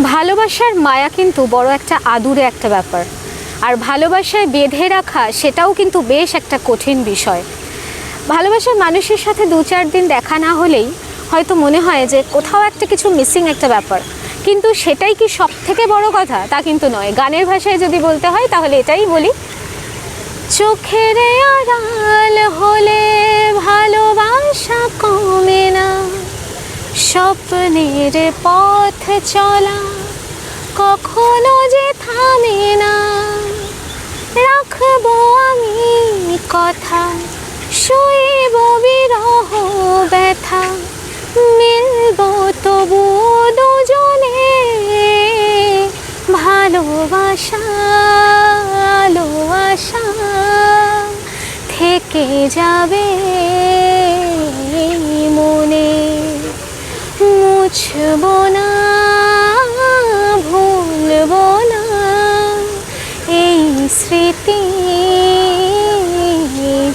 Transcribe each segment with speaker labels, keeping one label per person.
Speaker 1: ভালোবাসার মায়া কিন্তু বড় একটা আদুরে একটা ব্যাপার, আর ভালোবাসায় বেঁধে রাখা সেটাও কিন্তু বেশ একটা কঠিন বিষয়। ভালোবাসার মানুষের সাথে 2-4 দিন দেখা না হলেই হয়তো মনে হয় যে কোথাও একটা কিছু মিসিং একটা ব্যাপার, কিন্তু সেটাই কি সব থেকে বড় কথা? তা কিন্তু নয়। গানের ভাষায় যদি বলতে হয় তাহলে এটাই বলি, চোখের আড়াল হলে ভালোবাসা কমে না, স্বপ্নের পথ চলা কখনো যে থামে না, রাখবো আমি কথা, শুইব বিরহ ব্যথা, মিলব তবু দুজনে, ভালোবাসা আলো আশা থেকে যাবে মনে, মুছব না ভুলব না এই স্মৃতি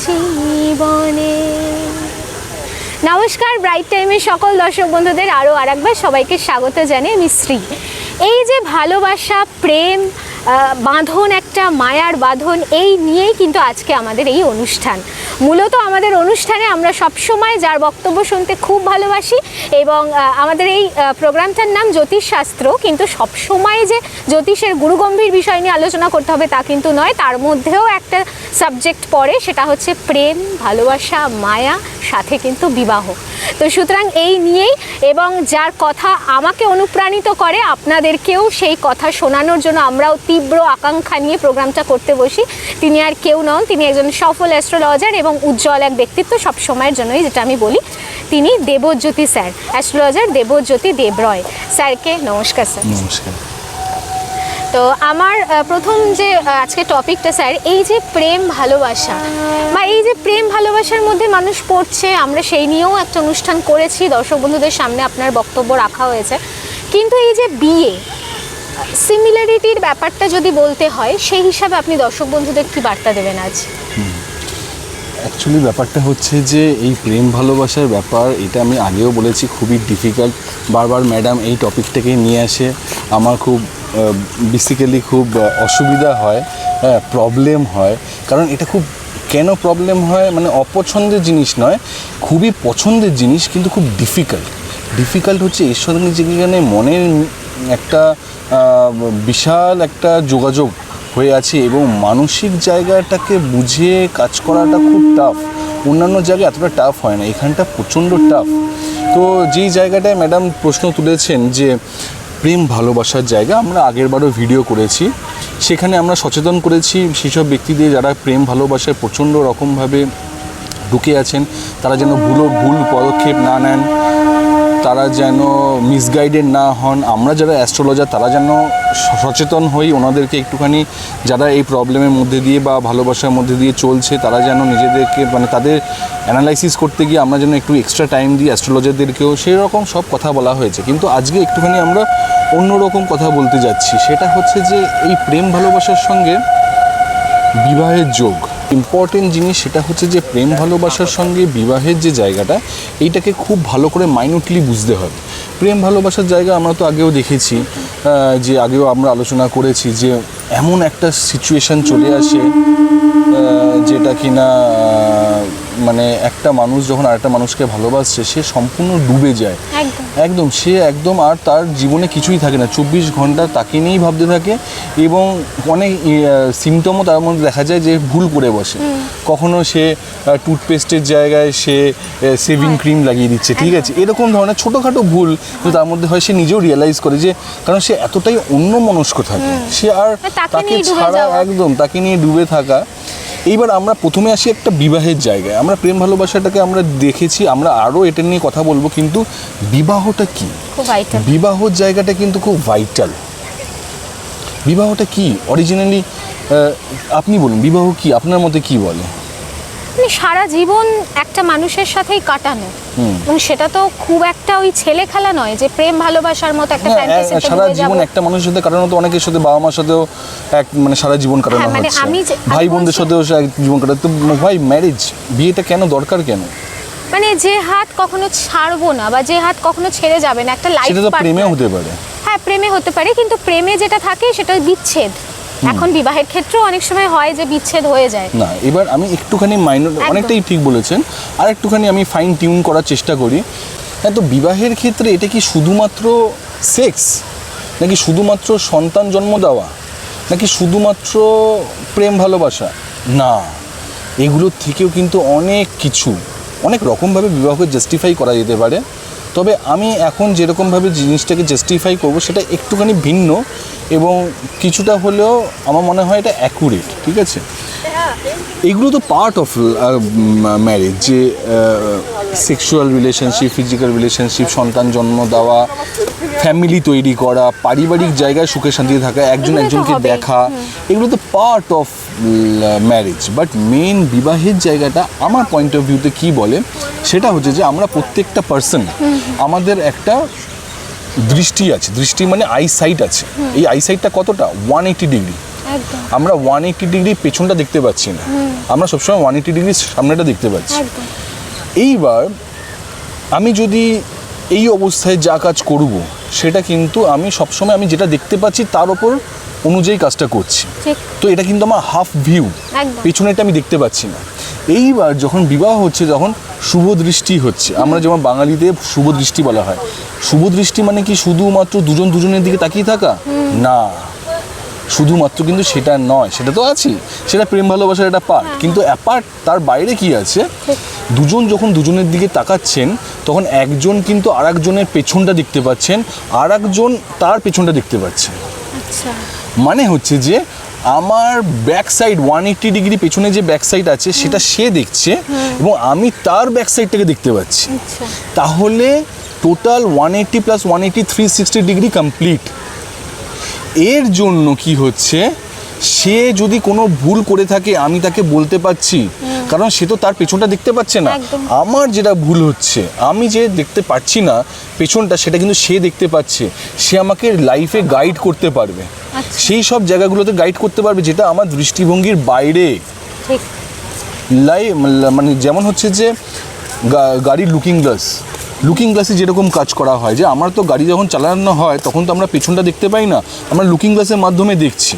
Speaker 1: জীবনে। নমস্কার, ব্রাইট টাইমের সকল দর্শক বন্ধুদের আরও আরেকবার সবাইকে স্বাগত জানিয়ে আমি শ্রী। এই যে ভালোবাসা, প্রেম, বাঁধন, একটা মায়ার বাঁধন, এই নিয়েই কিন্তু আজকে আমাদের এই অনুষ্ঠান। মূলত আমাদের অনুষ্ঠানে আমরা সবসময় যার বক্তব্য শুনতে খুব ভালোবাসি, এবং আমাদের এই প্রোগ্রামটার নাম জ্যোতিষশাস্ত্র, কিন্তু সবসময় যে জ্যোতিষের গুরুগম্ভীর বিষয় নিয়ে আলোচনা করতে হবে তা কিন্তু নয়। তার মধ্যেও একটা সাবজেক্ট পড়ে, সেটা হচ্ছে প্রেম, ভালোবাসা, মায়া, সাথে কিন্তু বিবাহ। তো সুতরাং এই নিয়েই, এবং যার কথা আমাকে অনুপ্রাণিত করে আপনাদেরকেও সেই কথা শোনানোর জন্য আমরাও তীব্র আকাঙ্ক্ষা নিয়ে প্রোগ্রামটা করতে বসি, তিনি আর কেউ নন, তিনি একজন সফল অ্যাস্ট্রোলজার এবং উজ্জ্বল এক ব্যক্তিত্ব সব সময়ের জন্যই, যেটা আমি বলি, তিনি দেবজ্যোতি স্যার, অ্যাস্ট্রোলজার দেবজ্যোতি দেবরয়। স্যারকে নমস্কার। স্যার
Speaker 2: নমস্কার।
Speaker 1: তো আমার প্রথম যে আজকে টপিকটা স্যার, এই যে প্রেম ভালোবাসা, বা এই যে প্রেম ভালোবাসার মধ্যে মানুষ পড়ছে, আমরা সেই নিয়েও একটা অনুষ্ঠান করেছি, দর্শক বন্ধুদের সামনে আপনার বক্তব্য রাখা হয়েছে। কিন্তু এই যে বিয়ে, সিমিলারিটির ব্যাপারটা যদি বলতে হয়, সেই হিসাবে আপনি দর্শক বন্ধুদের কি বার্তা দেবেন আজ?
Speaker 2: অ্যাকচুয়ালি ব্যাপারটা হচ্ছে যে এই প্রেম ভালোবাসার ব্যাপার, এটা আমি আগেও বলেছি, খুবই ডিফিকাল্ট। বারবার ম্যাডাম এই টপিকটাকে নিয়ে আসে, আমার খুব বেসিক্যালি খুব অসুবিধা হয়, প্রবলেম হয়। কারণ এটা খুব, কেন প্রবলেম হয়, মানে অপছন্দের জিনিস নয়, খুবই পছন্দের জিনিস, কিন্তু খুব ডিফিকাল্ট হচ্ছে এর সঙ্গে যেখানে মনের একটা বিশাল একটা যোগাযোগ হয়ে আছে, এবং মানসিক জায়গাটাকে বুঝে কাজ করাটা খুব টাফ। অন্যান্য জায়গায় এতটা টাফ হয় না, এখানটা প্রচণ্ড টাফ। তো যেই জায়গাটায় ম্যাডাম প্রশ্ন তুলেছেন যে প্রেম ভালোবাসার জায়গা, আমরা আগেরবারও ভিডিও করেছি, সেখানে আমরা সচেতন করেছি সেসব ব্যক্তিদের যারা প্রেম ভালোবাসায় প্রচণ্ড রকমভাবে ঢুকে আছেন, তারা যেন ভুল পদক্ষেপ না নেন, তারা যেন মিসগাইডেড না হন। আমরা যারা অ্যাস্ট্রোলজার তারা যেন সচেতন হই, ওনাদেরকে একটুখানি, যারা এই প্রবলেমের মধ্যে দিয়ে বা ভালোবাসার মধ্যে দিয়ে চলছে, তারা যেন নিজেদেরকে, মানে তাদের অ্যানালাইসিস করতে গিয়ে আমরা যেন একটু এক্সট্রা টাইম দিই, অ্যাস্ট্রোলজারদেরকেও সেই রকম সব কথা বলা হয়েছে। কিন্তু আজকে একটুখানি আমরা অন্যরকম কথা বলতে যাচ্ছি, সেটা হচ্ছে যে এই প্রেম ভালোবাসার সঙ্গে বিবাহের যোগ, ইম্পর্টেন্ট জিনিস। সেটা হচ্ছে যে প্রেম ভালোবাসার সঙ্গে বিবাহের যে জায়গাটা, এইটাকে খুব ভালো করে মাইনুটলি বুঝতে হবে। প্রেম ভালোবাসার জায়গা আমরা তো আগেও দেখেছি, যে আগেও আমরা আলোচনা করেছি, যে এমন একটা সিচুয়েশান চলে আসে যেটা কিনা, মানে একটা মানুষ যখন আরেকটা মানুষকে ভালোবাসছে, সে সম্পূর্ণ ডুবে যায় একদম, সে একদম, আর তার জীবনে কিছুই থাকে না, 24 ঘন্টা তাকে নিয়েই ভাবতে থাকে, এবং অনেক সিমটমও তার মধ্যে দেখা যায় যে ভুল করে বসে। কখনো সে টুথপেস্টের জায়গায় সে সেভিং ক্রিম লাগিয়ে দিচ্ছে, ঠিক আছে, এরকম ধরনের ছোটোখাটো ভুল কিন্তু তার মধ্যে হয়, সে নিজেও রিয়েলাইজ করে, যে কারণ সে এতটাই অন্যমনস্ক থাকে, সে আর তাকে ছাড়া একদম তাকে নিয়ে ডুবে থাকা। এইবার আমরা প্রথমে আসি একটা বিবাহের জায়গায়। আমরা প্রেম ভালোবাসাটাকে আমরা দেখেছি, আমরা আরও এটা নিয়ে কথা বলবো, কিন্তু বিবাহটা কি, বিবাহর জায়গাটা কিন্তু খুব ভাইটাল। বিবাহটা কি অরিজিনালি, আপনি বলুন বিবাহ কি, আপনার মতে কি বলে?
Speaker 1: সারা জীবন একটা মানুষের সাথেই কাটানো, এবং সেটা তো খুব একটা ওই ছেলে খেলা নয় যে প্রেম ভালোবাসার মতো একটা ফ্যান্টাসিতে
Speaker 2: সারা জীবন একটা মানুষের সাথে কাটানো, তো অনেকের সাথে বাবা মার সাথেও এক, মানে সারা জীবন কাটানো হচ্ছে, ভাই বোনদের সাথেও জীবন কাটানো। তো ভাই ম্যারেজ, বিয়েটা কেন দরকার, কেন?
Speaker 1: মানে যে হাত কখনো ছাড়বো না বা যে হাত কখনো ছেড়ে যাবে না, একটা লাইফ
Speaker 2: সেটা তো প্রেমে হতে পারে।
Speaker 1: হ্যাঁ, প্রেমে হতে পারে, কিন্তু প্রেমে যেটা থাকে সেটা বিচ্ছেদ। এখন বিবাহের ক্ষেত্রেও অনেক সময় হয় যে বিচ্ছেদ হয়ে যায়।
Speaker 2: না, এবার আমি একটুখানি মাইনর, অনেকটাই ঠিক বলেছেন, আর একটুখানি আমি ফাইন টিউন করার চেষ্টা করি। হ্যাঁ, তো বিবাহের ক্ষেত্রে এটা কি শুধুমাত্র সেক্স, নাকি শুধুমাত্র সন্তান জন্ম দেওয়া, নাকি শুধুমাত্র প্রেম ভালোবাসা? না, এগুলোর থেকেও কিন্তু অনেক কিছু, অনেক রকমভাবে বিবাহকে জাস্টিফাই করা যেতে পারে। তবে আমি এখন যেরকমভাবে জিনিসটাকে জাস্টিফাই করব সেটা একটুখানি ভিন্ন এবং কিছুটা হলেও আমার মনে হয় এটা অ্যাকুরেট, ঠিক আছে? এগুলো তো পার্ট অফ ম্যারেজ, যে সেক্সুয়াল রিলেশনশিপ, ফিজিক্যাল রিলেশনশিপ, সন্তান জন্ম দেওয়া, ফ্যামিলি তৈরি করা, পারিবারিক জায়গায় সুখে শান্তিতে থাকা, একজন একজনকে দেখা, এগুলো তো part of marriage. But main বিবাহের জায়গাটা আমার পয়েন্ট অফ ভিউতে কী বলে সেটা হচ্ছে যে আমরা প্রত্যেকটা পার্সন, আমাদের একটা দৃষ্টি আছে, দৃষ্টি মানে আইসাইট আছে। এই আইসাইটটা কতটা? 180 ডিগ্রি। আমরা 180 ডিগ্রি পেছনটা দেখতে পাচ্ছি না, আমরা সবসময় 180 ডিগ্রি সামনেটা দেখতে পাচ্ছি। এইবার আমি যদি এই অবস্থায় যা কাজ করব সেটা কিন্তু আমি সবসময় আমি যেটা দেখতে পাচ্ছি তার ওপর অনুযায়ী কাজটা করছি। তো এটা কিন্তু আমার হাফ ভিউ, পেছনেরটা আমি দেখতে পাচ্ছি না। এইবার যখন বিবাহ হচ্ছে, যখন শুভ দৃষ্টি হচ্ছে, আমরা যেমন বাঙালিতে শুভ দৃষ্টি বলা হয়, শুভ দৃষ্টি মানে কি শুধুমাত্র দুজন দুজনের দিকে তাকিয়ে থাকা? না, শুধুমাত্র কিন্তু সেটা নয়, সেটা তো আছে, সেটা প্রেম ভালোবাসার একটা পার্ট, কিন্তু অ্যাপার্ট তার বাইরে কি আছে? দুজন যখন দুজনের দিকে তাকাচ্ছেন তখন একজন কিন্তু আর একজনের পেছনটা দেখতে পাচ্ছেন, আর একজন তার পেছনটা দেখতে পাচ্ছেন। মানে হচ্ছে যে আমার ব্যাক সাইড 180 ডিগ্রি পেছনে যে ব্যাক সাইড আছে সেটা সে দেখছে এবং আমি তার ব্যাক সাইডটাকে দেখতে পাচ্ছি। তাহলে টোটাল 180 প্লাস 180 360 ডিগ্রি কমপ্লিট। এর জন্য কি হচ্ছে, সে যদি কোনো ভুল করে থাকে আমি তাকে বলতে পারছি, কারণ সে তো তার পেছনটা দেখতে পাচ্ছে না। আমার যেটা ভুল হচ্ছে, আমি যে দেখতে পাচ্ছি না পেছনটা, সেটা কিন্তু সে দেখতে পাচ্ছে। সে আমাকে লাইফে গাইড করতে পারবে, সেই সব জায়গাগুলোতে গাইড করতে পারবে যেটা আমার দৃষ্টিভঙ্গির বাইরে। মানে যেমন হচ্ছে যে গাড়ির লুকিং গ্লাসে যেরকম কাজ করা হয়, যে আমার তো গাড়ি যখন চালানো হয় তখন তো আমরা পেছনটা দেখতে পাই না, আমরা লুকিং গ্লাসের মাধ্যমে দেখছি।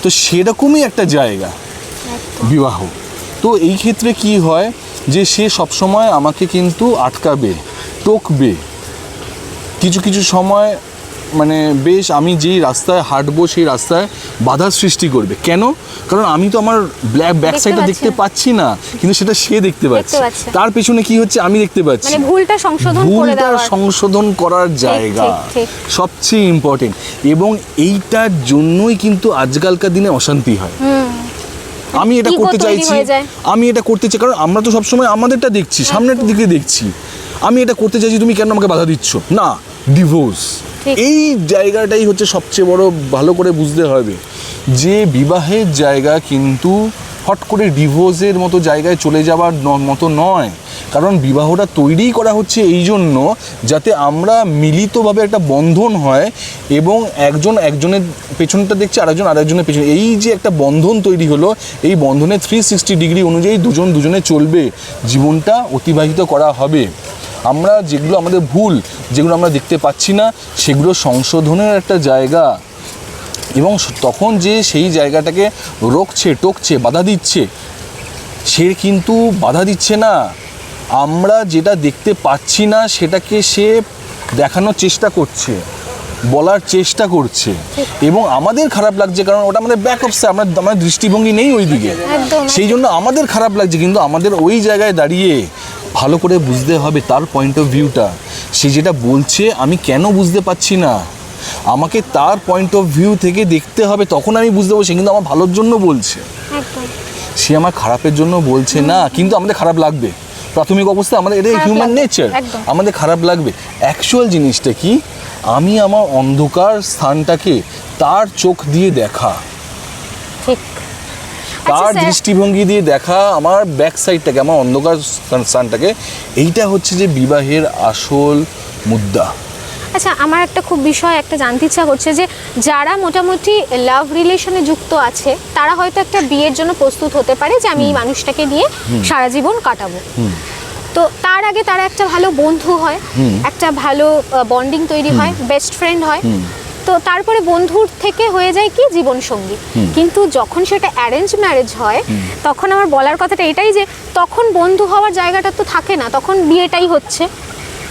Speaker 2: তো সেরকমই একটা জায়গা বিবাহ। তো এই ক্ষেত্রে কি হয় যে সে সবসময় আমাকে কিন্তু আটকাবে, টকবে, কিছু কিছু সময় মানে বেশ আমি যেই রাস্তায় হাঁটবো সেই রাস্তায় বাধার সৃষ্টি করবে। কেন? কারণ আমি তো আমার ব্যাক সাইডটা দেখতে পাচ্ছি না, কিন্তু সেটা সে দেখতে পাচ্ছে। তার পেছনে কি হচ্ছে আমি দেখতে পাচ্ছি।
Speaker 1: মানে ভুলটা
Speaker 2: সংশোধন করার জায়গা সবচেয়ে ইম্পর্টেন্ট। এবং এইটার জন্যই কিন্তু আজকালকার দিনে অশান্তি হয়। আমি এটা করতে চাইছি, আমি এটা করতে চাই, কারণ আমরা তো সবসময় আমাদেরটা দেখছি, সামনের দিকে দেখছি। আমি এটা করতে চাইছি, তুমি কেন আমাকে বাধা দিচ্ছ? না, ডিভোর্স। এই জায়গাটাই হচ্ছে সবচেয়ে বড়, ভালো করে বুঝতে হবে যে বিবাহের জায়গা কিন্তু হট করে ডিভোর্সের মতো জায়গায় চলে যাওয়ার মতো নয়। কারণ বিবাহটা তৈরিই করা হচ্ছে এই জন্য যাতে আমরা মিলিতভাবে একটা বন্ধন হয় এবং একজন একজনের পেছনটা দেখছে, আরেকজনের পেছনে, এই যে একটা বন্ধন তৈরি হলো, এই বন্ধনে 360 ডিগ্রি অনুযায়ী দুজন দুজনে চলবে, জীবনটা অতিবাহিত করা হবে। আমরা যেগুলো আমাদের ভুল, যেগুলো আমরা দেখতে পাচ্ছি না, সেগুলো সংশোধনের একটা জায়গা। এবং তখন যে সেই জায়গাটাকে রোকছে, টকছে, বাধা দিচ্ছে, সে কিন্তু বাধা দিচ্ছে না, আমরা যেটা দেখতে পাচ্ছি না সেটাকে সে দেখানোর চেষ্টা করছে, বলার চেষ্টা করছে। এবং আমাদের খারাপ লাগছে, কারণ ওটা আমাদের ব্যাক অফ, আমার দৃষ্টিভঙ্গি নেই ওই দিকে, সেই জন্য আমাদের খারাপ লাগছে। কিন্তু আমাদের ওই জায়গায় দাঁড়িয়ে ভালো করে বুঝতে হবে তার পয়েন্ট অফ ভিউটা। সে যেটা বলছে আমি কেন বুঝতে পারছি না, আমাকে তার পয়েন্ট অফ ভিউ থেকে দেখতে হবে, তখন আমি বুঝতে পারবো সে কিন্তু আমার ভালোর জন্য বলছে, সে আমার খারাপের জন্য বলছে না। কিন্তু আমাদের খারাপ লাগবে, প্রাথমিক অবস্থায় আমাদের, এটা হিউম্যান নেচার, আমাদের খারাপ লাগবে। অ্যাকচুয়াল জিনিসটা কি, আমি আমার অন্ধকার স্থানটাকে তার চোখ দিয়ে দেখা, তার দৃষ্টিভঙ্গি দিয়ে দেখা, আমার ব্যাক সাইডটাকে, আমার অন্ধকার স্থানটাকে, এইটা হচ্ছে যে বিবাহের আসল মুদ্রা।
Speaker 1: আচ্ছা, আমার একটা খুব বিষয় একটা জানতে ইচ্ছা করছে যে যারা মোটামুটি লাভ রিলেশনে যুক্ত আছে তারা হয়তো একটা বিয়ের জন্য প্রস্তুত হতে পারে যে আমি এই মানুষটাকে নিয়ে সারা জীবন কাটাবো, তো তার আগে তারা একটা ভালো বন্ধু হয়, একটা ভালো বন্ডিং তৈরি হয়, বেস্ট ফ্রেন্ড হয়, তো তারপরে বন্ধুর থেকে হয়ে যায় কি জীবনসঙ্গী। কিন্তু যখন সেটা অ্যারেঞ্জ ম্যারেজ হয় তখন আমার বলার কথাটা এটাই যে তখন বন্ধু হওয়ার জায়গাটা তো থাকে না, তখন বিয়েটাই হচ্ছে।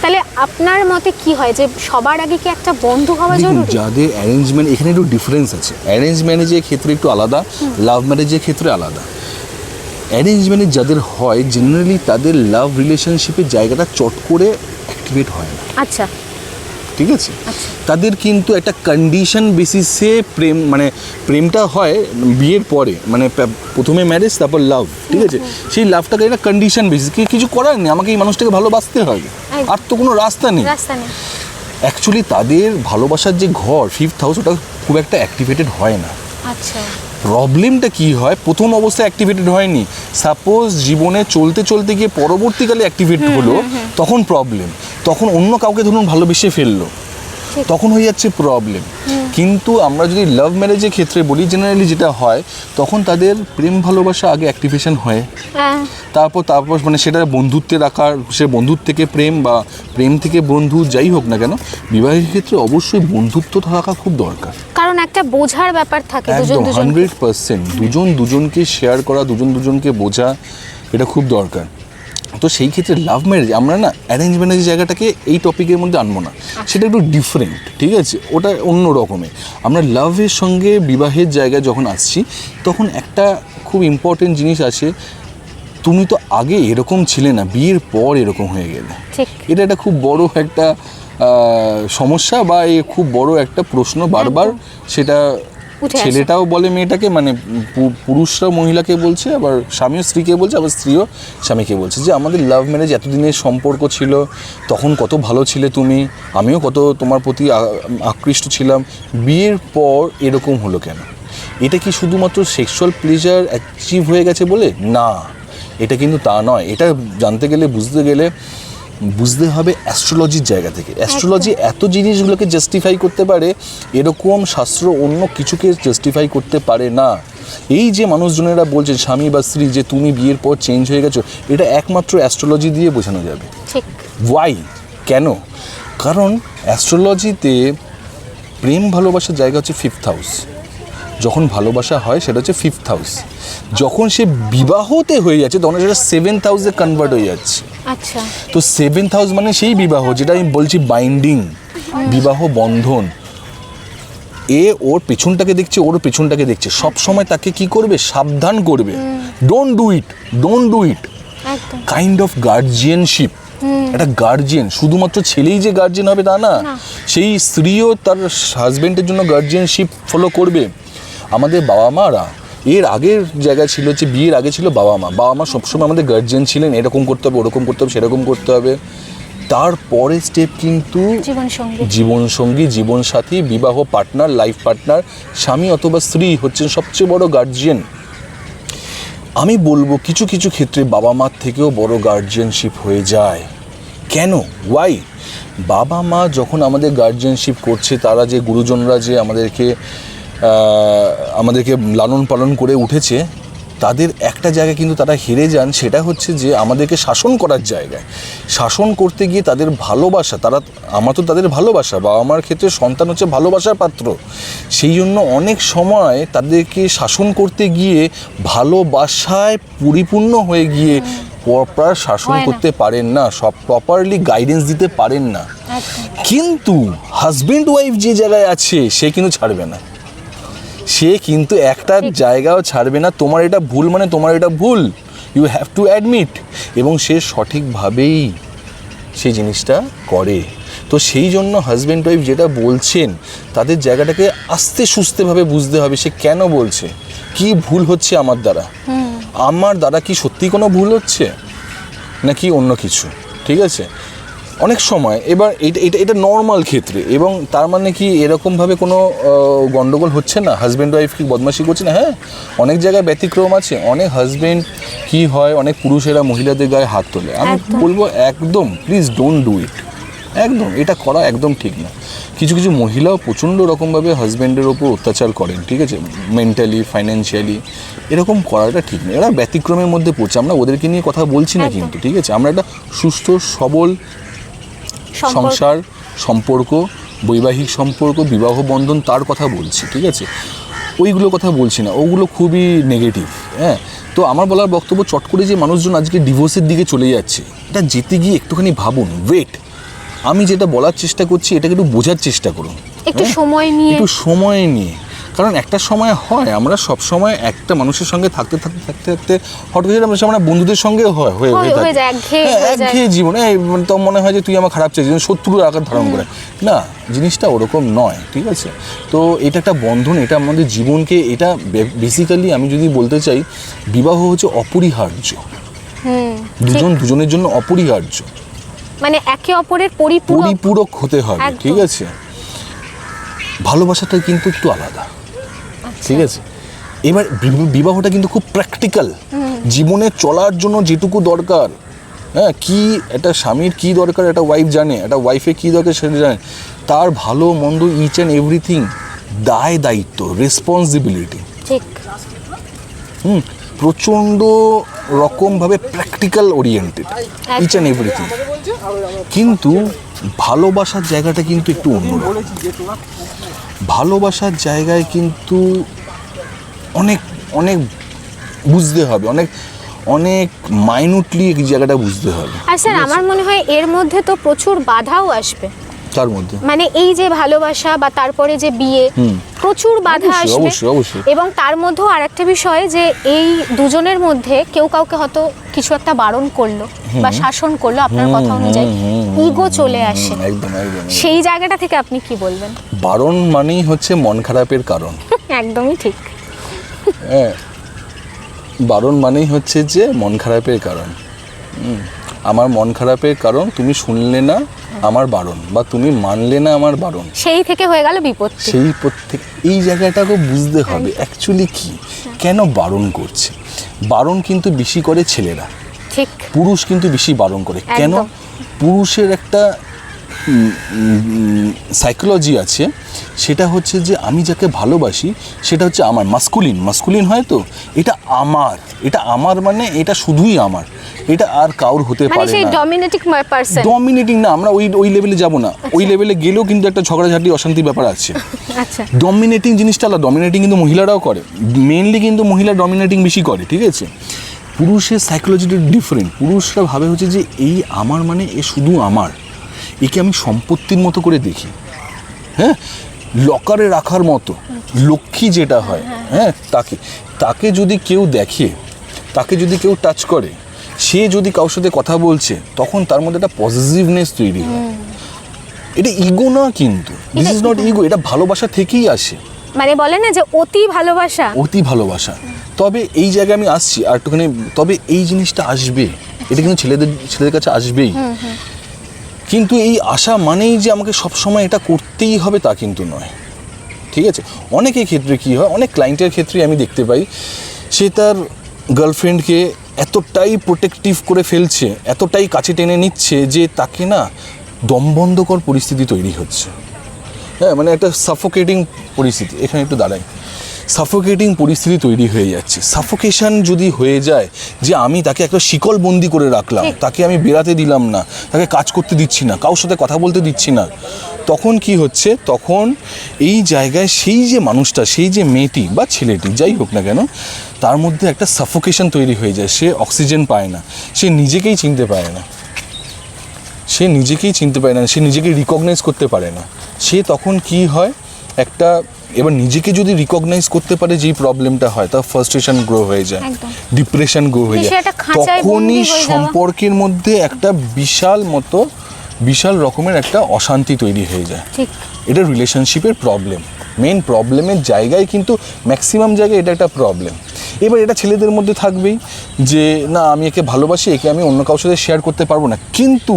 Speaker 1: তাহলে আপনার মতে কি হয় যে সবার আগে কি একটা বন্ধু হওয়া জরুরি?
Speaker 2: যাদের অ্যারেঞ্জমেন্ট, এখানে একটু ডিফারেন্স আছে। অ্যারেঞ্জ ম্যারেজের ক্ষেত্রে একটু আলাদা, লাভ ম্যারেজের ক্ষেত্রে আলাদা। অ্যারেঞ্জ ম্যারেজ যাদের হয় জেনারেলি তাদের লাভ রিলেশনশিপের জায়গাটা চট করে অ্যাক্টিভেট হয় না।
Speaker 1: আচ্ছা,
Speaker 2: ঠিক আছে, তাদের কিন্তু একটা কন্ডিশন বেসিসে প্রেম, মানে প্রেমটা হয় বিয়ের পরে, মানে প্রথমে ম্যারেজ তারপর লাভ, ঠিক আছে। সেই লাভটাকে একটা কন্ডিশন বেসিস, কিছু করার নেই, আমাকে এই মানুষটাকে ভালোবাসতে হবে, আর তো কোনো রাস্তা নেই। অ্যাকচুয়ালি তাদের ভালোবাসার যে ঘর, ফিফথ হাউস, ওটা খুব একটা অ্যাক্টিভেটেড হয় না।
Speaker 1: আচ্ছা,
Speaker 2: প্রবলেমটা কি হয়, প্রথম অবস্থায় অ্যাক্টিভেটেড হয়নি, সাপোজ জীবনে চলতে চলতে গিয়ে পরবর্তীকালে অ্যাক্টিভেট হলো, তখন প্রবলেম। তখন অন্য কাউকে ধরুন ভালোবেসে ফেললো, তখন হয়ে যাচ্ছে প্রবলেম। কিন্তু আমরা যদি লাভ ম্যারেজের ক্ষেত্রে বলি, জেনারেলি যেটা হয় তখন তাদের প্রেম ভালোবাসা আগে অ্যাক্টিভেশন হয়, তারপর মানে সেটা বন্ধুত্বের আকার, সে বন্ধুত্ব থেকে প্রেম বা প্রেম থেকে বন্ধু, যাই হোক না কেন, বিবাহের ক্ষেত্রে অবশ্যই বন্ধুত্ব থাকা খুব দরকার।
Speaker 1: কারণ একটা বোঝার ব্যাপার থাকে,
Speaker 2: একদম 100%, দুজন দুজনকে শেয়ার করা, দুজন দুজনকে বোঝা, এটা খুব দরকার। তো সেই ক্ষেত্রে লাভ ম্যারেজ আমরা না অ্যারেঞ্জ ম্যারেজের জায়গাটাকে এই টপিকের মধ্যে আনবো না, সেটা একটু ডিফারেন্ট, ঠিক আছে, ওটা অন্য রকমের। আমরা লাভের সঙ্গে বিবাহের জায়গায় যখন আসছি তখন একটা খুব ইম্পর্টেন্ট জিনিস আছে, তুমি তো আগে এরকম ছিলে না, বিয়ের পর এরকম হয়ে গেলে। এটা একটা খুব বড় একটা সমস্যা, বা এই খুব বড় একটা প্রশ্ন বারবার সেটা ছেলেটাও বলে মেয়েটাকে, মানে পুরুষরা মহিলাকে বলছে, আবার স্বামীও স্ত্রীকে বলছে, আবার স্ত্রীও স্বামীকে বলছে যে আমাদের লাভ ম্যারেজ এতদিনের সম্পর্ক ছিল, তখন কত ভালো ছিলে তুমি, আমিও কত তোমার প্রতি আকৃষ্ট ছিলাম, বিয়ের পর এরকম হলো কেন? এটা কি শুধুমাত্র সেক্সুয়াল প্লেজার অ্যাচিভ হয়ে গেছে বলে? না, এটা কিন্তু তা নয়। এটা জানতে গেলে, বুঝতে হবে অ্যাস্ট্রোলজির জায়গা থেকে। অ্যাস্ট্রোলজি এত জিনিসগুলোকে জাস্টিফাই করতে পারে, এরকম শাস্ত্র অন্য কিছুকে জাস্টিফাই করতে পারে না। এই যে মানুষজনেরা বলছে স্বামী বা স্ত্রী যে তুমি বিয়ের পর চেঞ্জ হয়ে গেছো, এটা একমাত্র অ্যাস্ট্রোলজি দিয়ে বোঝানো যাবে। ওয়াই? কেন? কারণ অ্যাস্ট্রোলজিতে প্রেম ভালোবাসার জায়গা হচ্ছে ফিফথ হাউস, যখন ভালোবাসা হয় সেটা হচ্ছে ফিফথ হাউস, যখন সে বিবাহতে হয়ে যাচ্ছে তখন সেটা সেভেন্থ হাউসে কনভার্ট হয়ে যাচ্ছে।
Speaker 1: আচ্ছা,
Speaker 2: তো সেভেন্থ হাউস মানে সেই বিবাহ, যেটা আমি বলছি বাইন্ডিং, বিবাহ বন্ধন। ওর পেছনটাকে দেখছে, ওর পেছনটাকে দেখছে, সব সময় তাকে কি করবে? সাবধান করবে, don't do it. Kind of guardianship. একটা গার্জিয়ান, শুধুমাত্র ছেলেই যে গার্জিয়ান হবে তা না, সেই স্ত্রীও তার হাজবেন্ডের জন্য গার্জিয়ানশিপ ফলো করবে। আমাদের বাবা মারা এর আগের জায়গা ছিল যে বিয়ের আগে ছিল বাবা মা সবসময় আমাদের গার্জিয়ান ছিলেন, এরকম করতে হবে, ওরকম করতে হবে, সেরকম করতে হবে। তারপরে স্টেপ কিন্তু জীবনসঙ্গী, জীবনসাথী, বিবাহ পার্টনার, লাইফ পার্টনার, স্বামী অথবা স্ত্রী হচ্ছেন সবচেয়ে বড় গার্জিয়ান। আমি বলবো কিছু কিছু ক্ষেত্রে বাবা মার থেকেও বড় গার্জিয়ানশিপ হয়ে যায়। কেন? ওয়াই? বাবা মা যখন আমাদের গার্জিয়ানশিপ করছে, তারা যে গুরুজনরা যে আমাদেরকে লালন পালন করে উঠেছে, তাদের একটা জায়গায় কিন্তু তারা হেরে যান, সেটা হচ্ছে যে আমাদেরকে শাসন করার জায়গায়। শাসন করতে গিয়ে তাদের ভালোবাসা, আমার তো তাদের ভালোবাসা, বাবা মার ক্ষেত্রে সন্তান হচ্ছে ভালোবাসার পাত্র, সেই জন্য অনেক সময় তাদেরকে শাসন করতে গিয়ে ভালোবাসায় পরিপূর্ণ হয়ে গিয়ে প্রপার শাসন করতে পারেন না, সব প্রপারলি গাইডেন্স দিতে পারেন না। কিন্তু হাজব্যান্ড ওয়াইফ যে জায়গায় আছে সে কিন্তু ছাড়বে না, সে কিন্তু একটা জায়গাও ছাড়বে না। তোমার এটা ভুল মানে তোমার এটা ভুল, ইউ হ্যাভ টু অ্যাডমিট, এবং সে সঠিকভাবেই সেই জিনিসটা করে। তো সেই জন্য হাজব্যান্ড ওয়াইফ যেটা বলছেন তাদের জায়গাটাকে আস্তে সুস্থেভাবে বুঝতে হবে, সে কেন বলছে, কি ভুল হচ্ছে আমার দ্বারা কি সত্যি কোনো ভুল হচ্ছে নাকি অন্য কিছু, ঠিক আছে। অনেক সময় এবার এটা নর্মাল ক্ষেত্রে, এবং তার মানে কি এরকমভাবে কোনো গন্ডগোল হচ্ছে না, হাজব্যান্ড ওয়াইফ কি বদমাশি করছে না? হ্যাঁ, অনেক জায়গায় ব্যতিক্রম আছে। অনেক হাজব্যান্ড কি হয়, অনেক পুরুষেরা মহিলাদের গায়ে হাত তোলে। আমি বলবো একদম প্লিজ ডোন্ট ডু ইট, একদম এটা করা একদম ঠিক না। কিছু কিছু মহিলাও প্রচণ্ড রকমভাবে হাজব্যান্ডের ওপর অত্যাচার করেন, ঠিক আছে, মেন্টালি, ফাইন্যান্সিয়ালি, এরকম করাটা ঠিক না। এরা ব্যতিক্রমের মধ্যে পড়ছে, আমরা ওদেরকে নিয়ে কথা বলছি না কিন্তু, ঠিক আছে, আমরা একটা সুস্থ সবল সংসার, সম্পর্ক, বৈবাহিক সম্পর্ক, বিবাহ বন্ধন, তার কথা বলছি, ঠিক আছে, ওইগুলো কথা বলছি না, ওগুলো খুবই নেগেটিভ। হ্যাঁ, তো আমার বলার বক্তব্য, চট করে যে মানুষজন আজকে ডিভোর্সের দিকে চলে যাচ্ছে, এটা যেতে গিয়ে একটুখানি ভাবুন, ওয়েট, আমি যেটা বলার চেষ্টা করছি এটাকে একটু বোঝার চেষ্টা করুন,
Speaker 1: একটু সময় নিয়ে,
Speaker 2: একটু সময় নিয়ে। কারণ একটা সময় হয় আমরা সব সময় একটা মানুষের সঙ্গে থাকতে থাকতে থাকতে থাকতে হঠাৎ করে আমরা আমরা বন্ধুদের সঙ্গে হয়ে
Speaker 1: যায়
Speaker 2: একঘেয়ে জীবনে তো মনে হয় যে তুই আমার খারাপ চাইছিস, শত্রুর আকার ধারণ করে না, জিনিসটা ওরকম নয়, ঠিক আছে। তো এটা একটা বন্ধন, এটা আমাদের জীবনকে, এটা বেসিক্যালি আমি যদি বলতে চাই, বিবাহ হচ্ছে অপরিহার্য, দুজনের জন্য অপরিহার্য,
Speaker 1: মানে একে অপরের
Speaker 2: পরিপূরক হতে হবে, ঠিক আছে। ভালোবাসাটা কিন্তু একটু আলাদা, ঠিক আছে। এবার বিবাহটা কিন্তু খুব প্র্যাকটিক্যাল, জীবনে চলার জন্য যেটুকু দরকার, হ্যাঁ, কি একটা স্বামীর কি দরকার একটা ওয়াইফ জানে, একটা ওয়াইফের কি দরকার সেটা জানে, তার ভালো মন্দ ইচ অ্যান্ড এভরিথিং, দায় দায়িত্ব, রেসপন্সিবিলিটি,
Speaker 1: ঠিক,
Speaker 2: প্রচণ্ড রকমভাবে practical oriented each and everything. কিন্তু ভালোবাসার জায়গাটা কিন্তু একটু অন্যরকম। ভালোবাসার জায়গায় কিন্তু অনেক অনেক বুঝতে হবে, অনেক অনেক মাইনুটলি এই জায়গাটা বুঝতে হবে।
Speaker 1: আর স্যার আমার মনে হয় এর মধ্যে তো প্রচুর বাধাও আসবে,
Speaker 2: তার মধ্যে
Speaker 1: মানে এই যে ভালোবাসা বা তারপরে যে বিয়ে, প্রচুর বাধা আসবে। এবং তার মধ্যেও আরেকটা বিষয় যে এই দুজনের মধ্যে কেউ কাউকে হয়তো কিছু একটা বারণ করলো বা শাসন করলো, আপনার কথা অনুযায়ী ইগো চলে আসে,
Speaker 2: একদম একদম।
Speaker 1: সেই জায়গাটা থেকে আপনি কি বলবেন?
Speaker 2: বারণ মানেই হচ্ছে মন খারাপের কারণ।
Speaker 1: একদমই ঠিক।
Speaker 2: হ্যাঁ, বারণ মানেই হচ্ছে যে মন খারাপের কারণ। আমার মন খারাপের কারণ তুমি শুনলে না আমার বারণ, বা তুমি মানলে না আমার বারণ,
Speaker 1: সেই থেকে হয়ে গেল বিপত্তি।
Speaker 2: সেই প্রত্যেক এই জায়গাটাকে বুঝতে হবে অ্যাকচুয়ালি কি, কেন বারণ করছে। বারণ কিন্তু বেশি করে ছেলেরা,
Speaker 1: ঠিক,
Speaker 2: পুরুষ কিন্তু বেশি বারণ করে। কেন? পুরুষের একটা সাইকোলজি আছে, সেটা হচ্ছে যে আমি যাকে ভালোবাসি সেটা হচ্ছে আমার, মাস্কুলিন হয়, তো এটা আমার মানে এটা শুধুই আমার, এটা আর কাউর হতে পারে না। ডমিনেটিং না, আমরা ওই লেভেলে যাব না, ওই লেভেলে গেলেও কিন্তু একটা ঝগড়াঝাটি অশান্তি ব্যাপার আছে।
Speaker 1: আচ্ছা,
Speaker 2: ডমিনেটিং জিনিসটা আলাদা, ডমিনেটিং কিন্তু মহিলারাও করে, মেইনলি কিন্তু মহিলা ডমিনেটিং বেশি করে, ঠিক আছে। পুরুষের সাইকোলজিটা ডিফারেন্ট। পুরুষরা ভাবে হচ্ছে যে এই আমার মানে এ শুধু আমার, একে আমি সম্পত্তির মতো করে দেখি, হ্যাঁ, লকারে রাখার মতো, লক্ষ্মী যেটা হয়, হ্যাঁ, তাকে যদি কেউ দেখে, তাকে যদি কেউ টাচ করে, সে যদি কারোর সাথে কথা বলছে, তখন তার মধ্যে একটা পজিটিভনেস তৈরি হয়। এটা ইগো না, কিন্তু দিস ইজ নট ইগো, এটা ভালোবাসা থেকেই আসে।
Speaker 1: মানে বলে না যে অতি ভালোবাসা।
Speaker 2: তবে এই জায়গায় আমি আসছি আর একটুখানি, তবে এই জিনিসটা আসবে, এটা কিন্তু ছেলেদের কাছে আসবেই। কিন্তু এই আশা মানেই যে আমাকে সবসময় এটা করতেই হবে তা কিন্তু নয়, ঠিক আছে। অনেকের ক্ষেত্রে কি হয়, অনেক ক্লায়েন্টের ক্ষেত্রে আমি দেখতে পাই, সে তার গার্লফ্রেন্ডকে এতটাই প্রোটেক্টিভ করে ফেলছে, এতটাই কাছে টেনে নিচ্ছে যে তাকে না দমবন্ধকর পরিস্থিতি তৈরি হচ্ছে। হ্যাঁ, মানে একটা সাফোকেটিং পরিস্থিতি, এখানে একটু দাঁড়াই, সাফোকেটিং পরিস্থিতি তৈরি হয়ে যাচ্ছে। সাফোকেশন যদি হয়ে যায় যে আমি তাকে একটা শিকল বন্দি করে রাখলাম, তাকে আমি বেরাতে দিলাম না, তাকে কাজ করতে দিচ্ছি না, কারোর সাথে কথা বলতে দিচ্ছি না, তখন কি হচ্ছে, তখন এই জায়গায় সেই যে মানুষটা, সেই যে মেয়েটি বা ছেলেটি যাই হোক না কেন, তার মধ্যে একটা সাফোকেশন তৈরি হয়ে যায়। সে অক্সিজেন পায় না, সে নিজেকেই চিনতে পারে না, সে নিজেকে রিকগনাইজ করতে পারে না। সে তখন কি হয়, একটা, এবার নিজেকে যদি রিকগনাইজ করতে পারে যেই প্রবলেমটা হয়, তার ফ্রাস্ট্রেশন গ্রো হয়ে যায়, ডিপ্রেশন গ্রো হয়ে যায়, তখনই সম্পর্কের মধ্যে একটা বিশাল রকমের একটা অশান্তি তৈরি হয়ে যায়। এটা রিলেশনশিপের প্রবলেম, মেইন প্রবলেমের জায়গায়, কিন্তু ম্যাক্সিমাম জায়গায় এটা একটা প্রবলেম। এবার এটা ছেলেদের মধ্যে থাকবেই যে না আমি একে ভালোবাসি, একে আমি অন্য কারোর সাথে শেয়ার করতে পারবো না। কিন্তু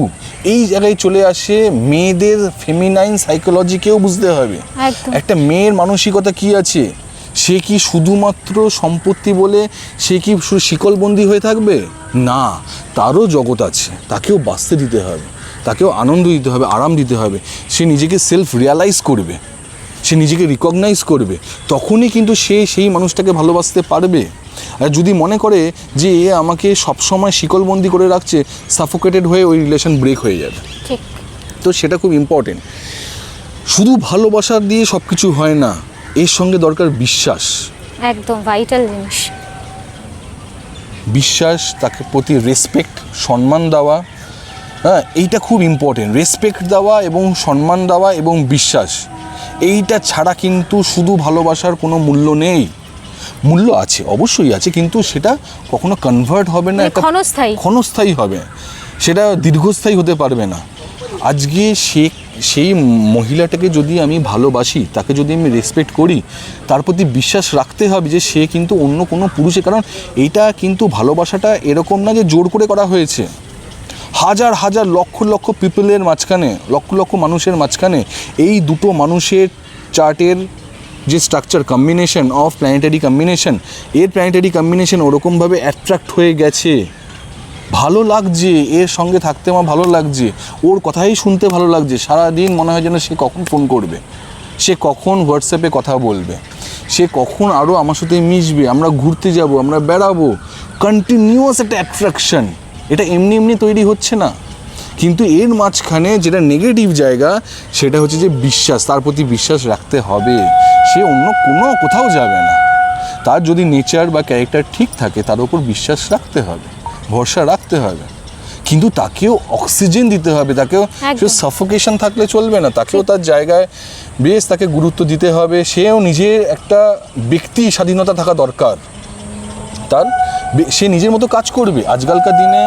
Speaker 2: এই জায়গায় চলে আসে মেয়েদের ফেমিনাইন সাইকোলজিকেও বুঝতে হবে। একটা মেয়ের মানসিকতা কি আছে, সে কি শুধুমাত্র সম্পত্তি বলে সে কি শিকলবন্দি হয়ে থাকবে? না, তারও জগৎ আছে, তাকেও বাঁচতে দিতে হবে, তাকেও আনন্দ দিতে হবে, আরাম দিতে হবে, সে নিজেকে সেলফ রিয়ালাইজ করবে, সে নিজেকে রিকগনাইজ করবে, তখনই কিন্তু সে সেই মানুষটাকে ভালোবাসতে পারবে। আর যদি মনে করে যে এ আমাকে সবসময় শিকলবন্দি করে রাখছে, সাফোকেটেড হয়ে ওই রিলেশন ব্রেক হয়ে যাবে।
Speaker 1: ঠিক।
Speaker 2: তো সেটা খুব ইম্পর্টেন্ট। শুধু ভালোবাসা দিয়ে সব কিছু হয় না, এর সঙ্গে দরকার বিশ্বাস।
Speaker 1: একদম ভাইটাল জিনিস।
Speaker 2: বিশ্বাস, তাকে প্রতি রেসপেক্ট, সম্মান দেওয়া, হ্যাঁ এইটা খুব ইম্পর্টেন্ট। রেসপেক্ট দেওয়া এবং সম্মান দেওয়া এবং বিশ্বাস, এইটা ছাড়া কিন্তু শুধু ভালোবাসার কোনো মূল্য নেই। মূল্য আছে, অবশ্যই আছে, কিন্তু সেটা কখনো কনভার্ট হবে না, একটা ক্ষণস্থায়ী হবে, সেটা দীর্ঘস্থায়ী হতে পারবে না। আজকে সেই মহিলাটাকে যদি আমি ভালোবাসি, তাকে যদি আমি রেসপেক্ট করি, তার প্রতি বিশ্বাস রাখতে হবে যে সে কিন্তু অন্য কোনো পুরুষের, কারণ এইটা কিন্তু ভালোবাসাটা এরকম না যে জোর করে করা হয়েছে। হাজার হাজার লক্ষ লক্ষ পিপলের মাঝখানে, লক্ষ লক্ষ মানুষের মাঝখানে এই দুটো মানুষের চার্টের যে structure combination of planetary combination, এর প্ল্যানেটারি কম্বিনেশন ওরকমভাবে অ্যাট্রাক্ট হয়ে গেছে, ভালো লাগছে, এর সঙ্গে থাকতে আমার ভালো লাগছে, ওর কথাই শুনতে ভালো লাগছে, সারাদিন মনে হয় যেন সে কখন ফোন করবে, সে কখন হোয়াটসঅ্যাপে কথা বলবে, সে কখন আরও আমার সাথে মিশবে, আমরা ঘুরতে যাব, আমরা বেড়াবো, কন্টিনিউয়াস একটা অ্যাট্রাকশন। এটা এমনি এমনি তৈরি হচ্ছে না। কিন্তু এর মাঝখানে যেটা নেগেটিভ জায়গা, সেটা হচ্ছে যে বিশ্বাস, তার প্রতি বিশ্বাস রাখতে হবে, সে অন্য কোনো কোথাও যাবে না। তার যদি নেচার বা ক্যারেক্টার ঠিক থাকে, তার উপর বিশ্বাস রাখতে হবে, ভরসা রাখতে হবে, কিন্তু তাকেও অক্সিজেন দিতে হবে, তাকেও সাফোকেশন থাকলে চলবে না, তাকেও তার জায়গায় বেশ তাকে গুরুত্ব দিতে হবে। সেও নিজের একটা ব্যক্তি স্বাধীনতা থাকা দরকার, তার সে নিজের মতো কাজ করবে। আজকালকার দিনে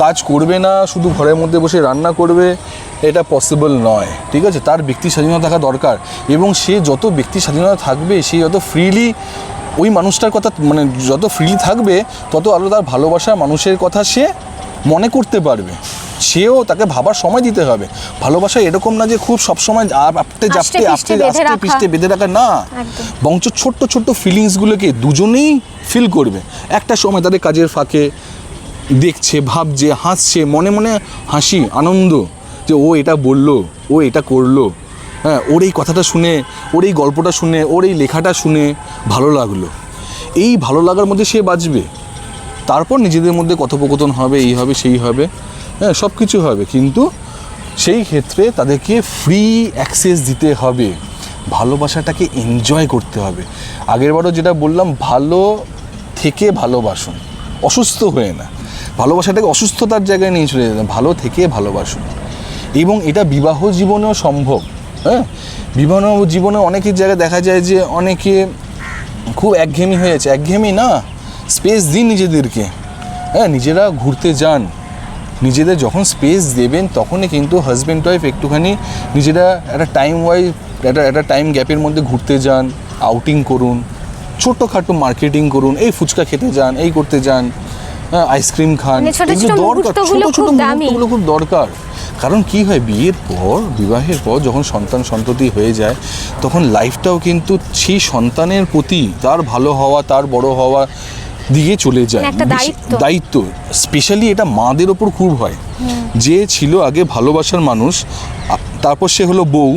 Speaker 2: কাজ করবে না, শুধু ঘরের মধ্যে বসে রান্না করবে, এটা পসিবল নয়, ঠিক আছে? তার ব্যক্তি স্বাধীনতা থাকা দরকার, এবং সে যত ব্যক্তি স্বাধীনতা থাকবে, সে যত ফ্রিলি ওই মানুষটার কথা, মানে যত ফ্রিলি থাকবে, তত আরও তার ভালোবাসার মানুষের কথা সে মনে করতে পারবে, সেও তাকে ভাবার সময় দিতে হবে। ভালোবাসা এরকম না যে খুব সবসময় আস্তে পিষ্টে বেঁধে রাখা, না, বরঞ্চ ছোট্ট ছোট্ট ফিলিংসগুলোকে দুজনেই ফিল করবে। একটা সময় তাদের কাজের ফাঁকে দেখছে, ভাবছে, হাসছে, মনে মনে হাসি, আনন্দ যে ও এটা বললো, ও এটা করলো, হ্যাঁ, ওর এই কথাটা শুনে, ওর এই গল্পটা শুনে, ওর এই লেখাটা শুনে ভালো লাগলো। এই ভালো লাগার মধ্যে সে বাঁচবে, তারপর নিজেদের মধ্যে কথোপকথন হবে, এই হবে, সেই হবে, হ্যাঁ, সব কিছু হবে, কিন্তু সেই ক্ষেত্রে তাদেরকে ফ্রি অ্যাক্সেস দিতে হবে, ভালোবাসাটাকে এনজয় করতে হবে। আগেরবারও যেটা বললাম, ভালো থেকে ভালোবাসুন, অসুস্থ হয়ে না, ভালোবাসাটাকে অসুস্থতার জায়গায় নিয়ে চলে যেতে, ভালো থেকে ভালোবাসুন। এবং এটা বিবাহ জীবনেও সম্ভব, হ্যাঁ, বিবাহ জীবনে অনেকের জায়গায় দেখা যায় যে অনেকে খুব একঘেয়েমি হয়েছে, একঘেয়েমি না, স্পেস দিন নিজেদেরকে, হ্যাঁ, নিজেরা ঘুরতে যান, নিজেদের যখন স্পেস দেবেন তখনই কিন্তু হাজব্যান্ড ওয়াইফ একটুখানি নিজেরা একটা একটা টাইম গ্যাপের মধ্যে ঘুরতে যান, আউটিং করুন, ছোটোখাটো মার্কেটিং করুন, এই ফুচকা খেতে যান, এই করতে যান, আইসক্রিম খান, এগুলো দরকার, ছোটো ছোটো মুহূর্তগুলো খুব দরকার। কারণ কি হয়, বিবাহের পর যখন সন্ততি হয়ে যায়, তখন লাইফটাও কিন্তু সেই সন্তানের প্রতি তার ভালো হওয়া, তার বড় হওয়া দিকে চলে যায়, দায়িত্ব। স্পেশালি এটা মাদের ওপর খুব হয়, যে ছিল আগে ভালোবাসার মানুষ, তারপর সে হলো বউ,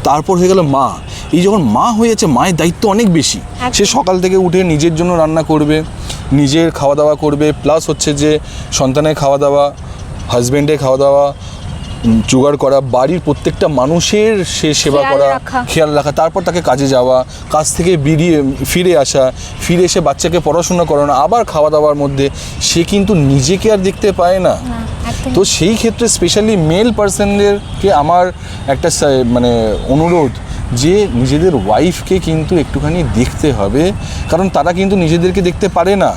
Speaker 2: তারপর হয়ে গেল মা। এই যখন মা হয়েছে, মায়ের দায়িত্ব অনেক বেশি। সে সকাল থেকে উঠে নিজের জন্য রান্না করবে, নিজের খাওয়া দাওয়া করবে, প্লাস হচ্ছে যে সন্তানের খাওয়া দাওয়া, হাজব্যান্ডের খাওয়া দাওয়া জোগাড় করা, বাড়ির প্রত্যেকটা মানুষের সে সেবা করা, খেয়াল রাখা, তারপর তাকে কাজে যাওয়া, কাজ থেকে ফিরে আসা, ফিরে এসে বাচ্চাকে পড়াশোনা করানো, আবার খাওয়া দাওয়ার মধ্যে সে কিন্তু নিজেকে আর দেখতে পায় না। তো সেই ক্ষেত্রে স্পেশালি মেল পার্সনদেরকে আমার একটা মানে অনুরোধ, যে নিজেদের ওয়াইফকে কিন্তু একটুখানি দেখতে হবে, কারণ তারা কিন্তু নিজেদেরকে দেখতে পারে না।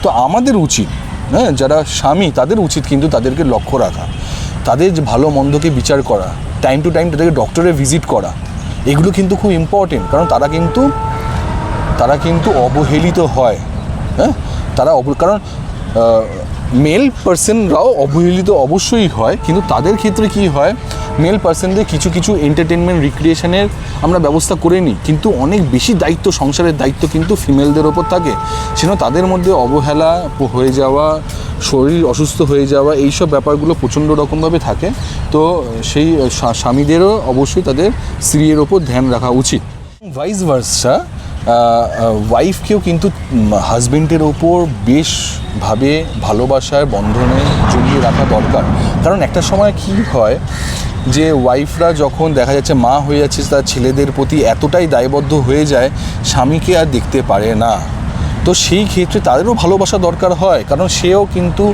Speaker 2: তো আমাদের উচিত, হ্যাঁ, যারা স্বামী তাদের উচিত কিন্তু তাদেরকে লক্ষ্য রাখা, তাদের ভালো মন্দকে বিচার করা, টাইম টু টাইম তাদেরকে ডক্টরে ভিজিট করা, এগুলো কিন্তু খুব ইম্পর্টেন্ট। কারণ তারা কিন্তু অবহেলিত হয়, হ্যাঁ, কারণ মেল পার্সনরাও অবহেলিত অবশ্যই হয়, কিন্তু তাদের ক্ষেত্রে কি হয়, মেল পার্সনদের কিছু কিছু এন্টারটেনমেন্ট রিক্রিয়েশনের আমরা ব্যবস্থা করে নিই, কিন্তু অনেক বেশি দায়িত্ব, সংসারের দায়িত্ব কিন্তু ফিমেলদের ওপর থাকে। সেজন্য তাদের মধ্যে অবহেলা হয়ে যাওয়া, শরীর অসুস্থ হয়ে যাওয়া, এইসব ব্যাপারগুলো প্রচণ্ড রকমভাবে থাকে। তো সেই স্বামীদেরও অবশ্যই তাদের স্ত্রীর ওপর ধ্যান রাখা উচিত। ভাইস ভার্সা, ওয়াইফকেও কিন্তু হাজবেন্ডের ওপর বেশভাবে ভালোবাসার বন্ধনে জড়িয়ে রাখা দরকার। কারণ একটা সময় কি হয় যে ওয়াইফরা যখন দেখা যাচ্ছে মা হয়ে যাচ্ছে, তার ছেলেদের প্রতি এতটাই দায়বদ্ধ হয়ে যায়, স্বামীকে আর দেখতে পারে না। তো সেই ক্ষেত্রে তাদেরও ভালোবাসা দরকার হয়, কারণ সেও কিন্তু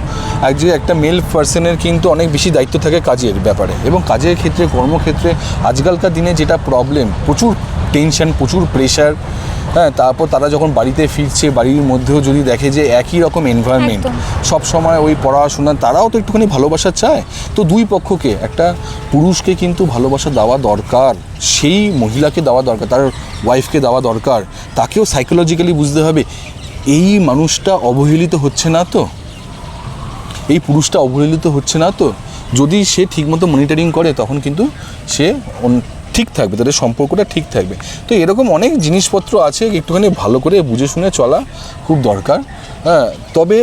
Speaker 2: একটা মেল পার্সনের কিন্তু অনেক বেশি দায়িত্ব থাকে কাজের ব্যাপারে, এবং কাজের ক্ষেত্রে, কর্মক্ষেত্রে আজকালকার দিনে যেটা প্রবলেম, প্রচুর টেনশন, প্রচুর প্রেশার। হ্যাঁ, তারপর তারা যখন বাড়িতে ফিরছে, বাড়ির মধ্যেও যদি দেখে যে একই রকম এনভায়রনমেন্ট, সব সময় ওই পড়াশোনা, তারাও তো একটুখানি ভালোবাসা চায়। তো দুই পক্ষকে, একটা পুরুষকে কিন্তু ভালোবাসা দেওয়া দরকার, সেই মহিলাকে দেওয়া দরকার, তার ওয়াইফকে দেওয়া দরকার। তাকেও সাইকোলজিক্যালি বুঝতে হবে এই মানুষটা অবহেলিত হচ্ছে না তো, এই পুরুষটা অবহেলিত হচ্ছে না তো। যদি সে ঠিকমতো মনিটরিং করে তখন কিন্তু সে ঠিক থাকবে, তাদের সম্পর্কটা ঠিক থাকবে। তো এরকম অনেক জিনিসপত্র আছে, একটুখানি ভালো করে বুঝে শুনে চলা খুব দরকার। হ্যাঁ, তবে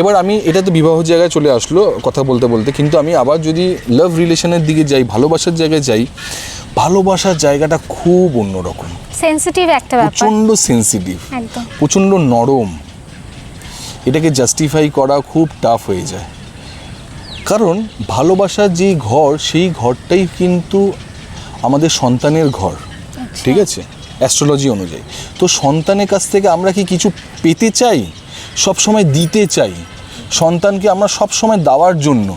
Speaker 2: এবার আমি, এটা তো বিবাহ জায়গায় চলে আসলো কথা বলতে বলতে, কিন্তু আমি আবার যদি লাভ রিলেশনের দিকে যাই, ভালোবাসার জায়গায় যাই, ভালোবাসার জায়গাটা খুব অন্যরকম,
Speaker 1: সেনসিটিভ একটা ব্যাপার,
Speaker 2: প্রচণ্ড সেনসিটিভ,
Speaker 1: একদম
Speaker 2: প্রচণ্ড নরম। এটাকে জাস্টিফাই করা খুব টাফ হয়ে যায়, কারণ ভালোবাসার যে ঘর, সেই ঘরটাই কিন্তু আমাদের সন্তানের ঘর। ঠিক আছে, অ্যাস্ট্রোলজি অনুযায়ী। তো সন্তানের কাছ থেকে আমরা কি কিছু পেতে চাই, সব সময় দিতে চাই, সন্তানকে আমরা সব সময় দেওয়ার জন্য।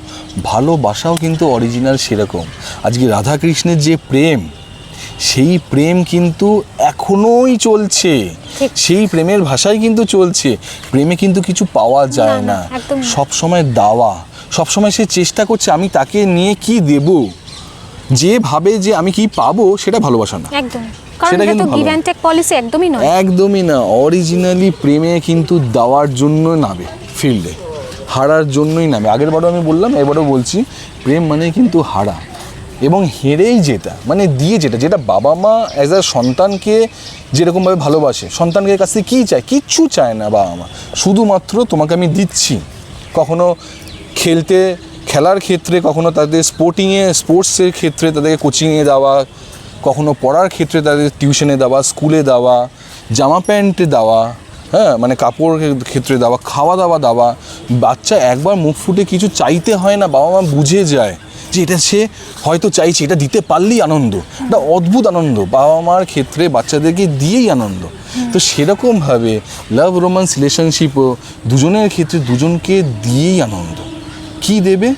Speaker 2: ভালোবাসাও কিন্তু অরিজিনাল সেরকম। আজকে রাধাকৃষ্ণের যে প্রেম, সেই প্রেম কিন্তু এখনোই চলছে, সেই প্রেমের ভাষাই কিন্তু চলছে। প্রেমে কিন্তু কিছু পাওয়া যায় না, সব সময় দেওয়া, সব সময় সে চেষ্টা করছে আমি তাকে নিয়ে কি দেব, যে ভাবে যে আমি কি পাবো, সেটা ভালোবাসা না।
Speaker 1: একদম, কারণ এটা তো গিভ অ্যান্ড টেক পলিসি একদমই নয়,
Speaker 2: একদমই না। অরিজিনালি প্রেমে কিন্তু দেওয়ার জন্য নামে ফিল্ডে, হারার জন্যই নামে। আগের বারও আমি বললাম, এবারও বলছি, প্রেম মানে কিন্তু হারা এবং হেরেই যেটা, মানে দিয়ে যেটা, যেটা বাবা মা অ্যাজ আ সন্তানকে যেরকমভাবে ভালোবাসে, সন্তানকে কাছ থেকে কী চায়, কিচ্ছু চায় না বাবা মা, শুধুমাত্র তোমাকে আমি দিচ্ছি। কখনো খেলার ক্ষেত্রে, কখনো তাদের স্পোর্টসের ক্ষেত্রে তাদেরকে কোচিংয়ে দেওয়া, কখনো পড়ার ক্ষেত্রে তাদের টিউশনে দেওয়া, স্কুলে দেওয়া, জামা প্যান্টে দেওয়া, হ্যাঁ, মানে কাপড়ের ক্ষেত্রে দেওয়া, খাওয়া দাওয়া দেওয়া। বাচ্চা একবার মুখ ফুটে কিছু চাইতে হয় না, বাবা মা বুঝে যায় যে এটা সে হয়তো চাইছে, এটা দিতে পারলেই আনন্দ, এটা অদ্ভুত আনন্দ। বাবা মার ক্ষেত্রে বাচ্চাদেরকে দিয়েই আনন্দ। তো সেরকমভাবে লাভ রোম্যান্স রিলেশনশিপও দুজনের ক্ষেত্রে দুজনকে দিয়েই আনন্দ। কি দেবে?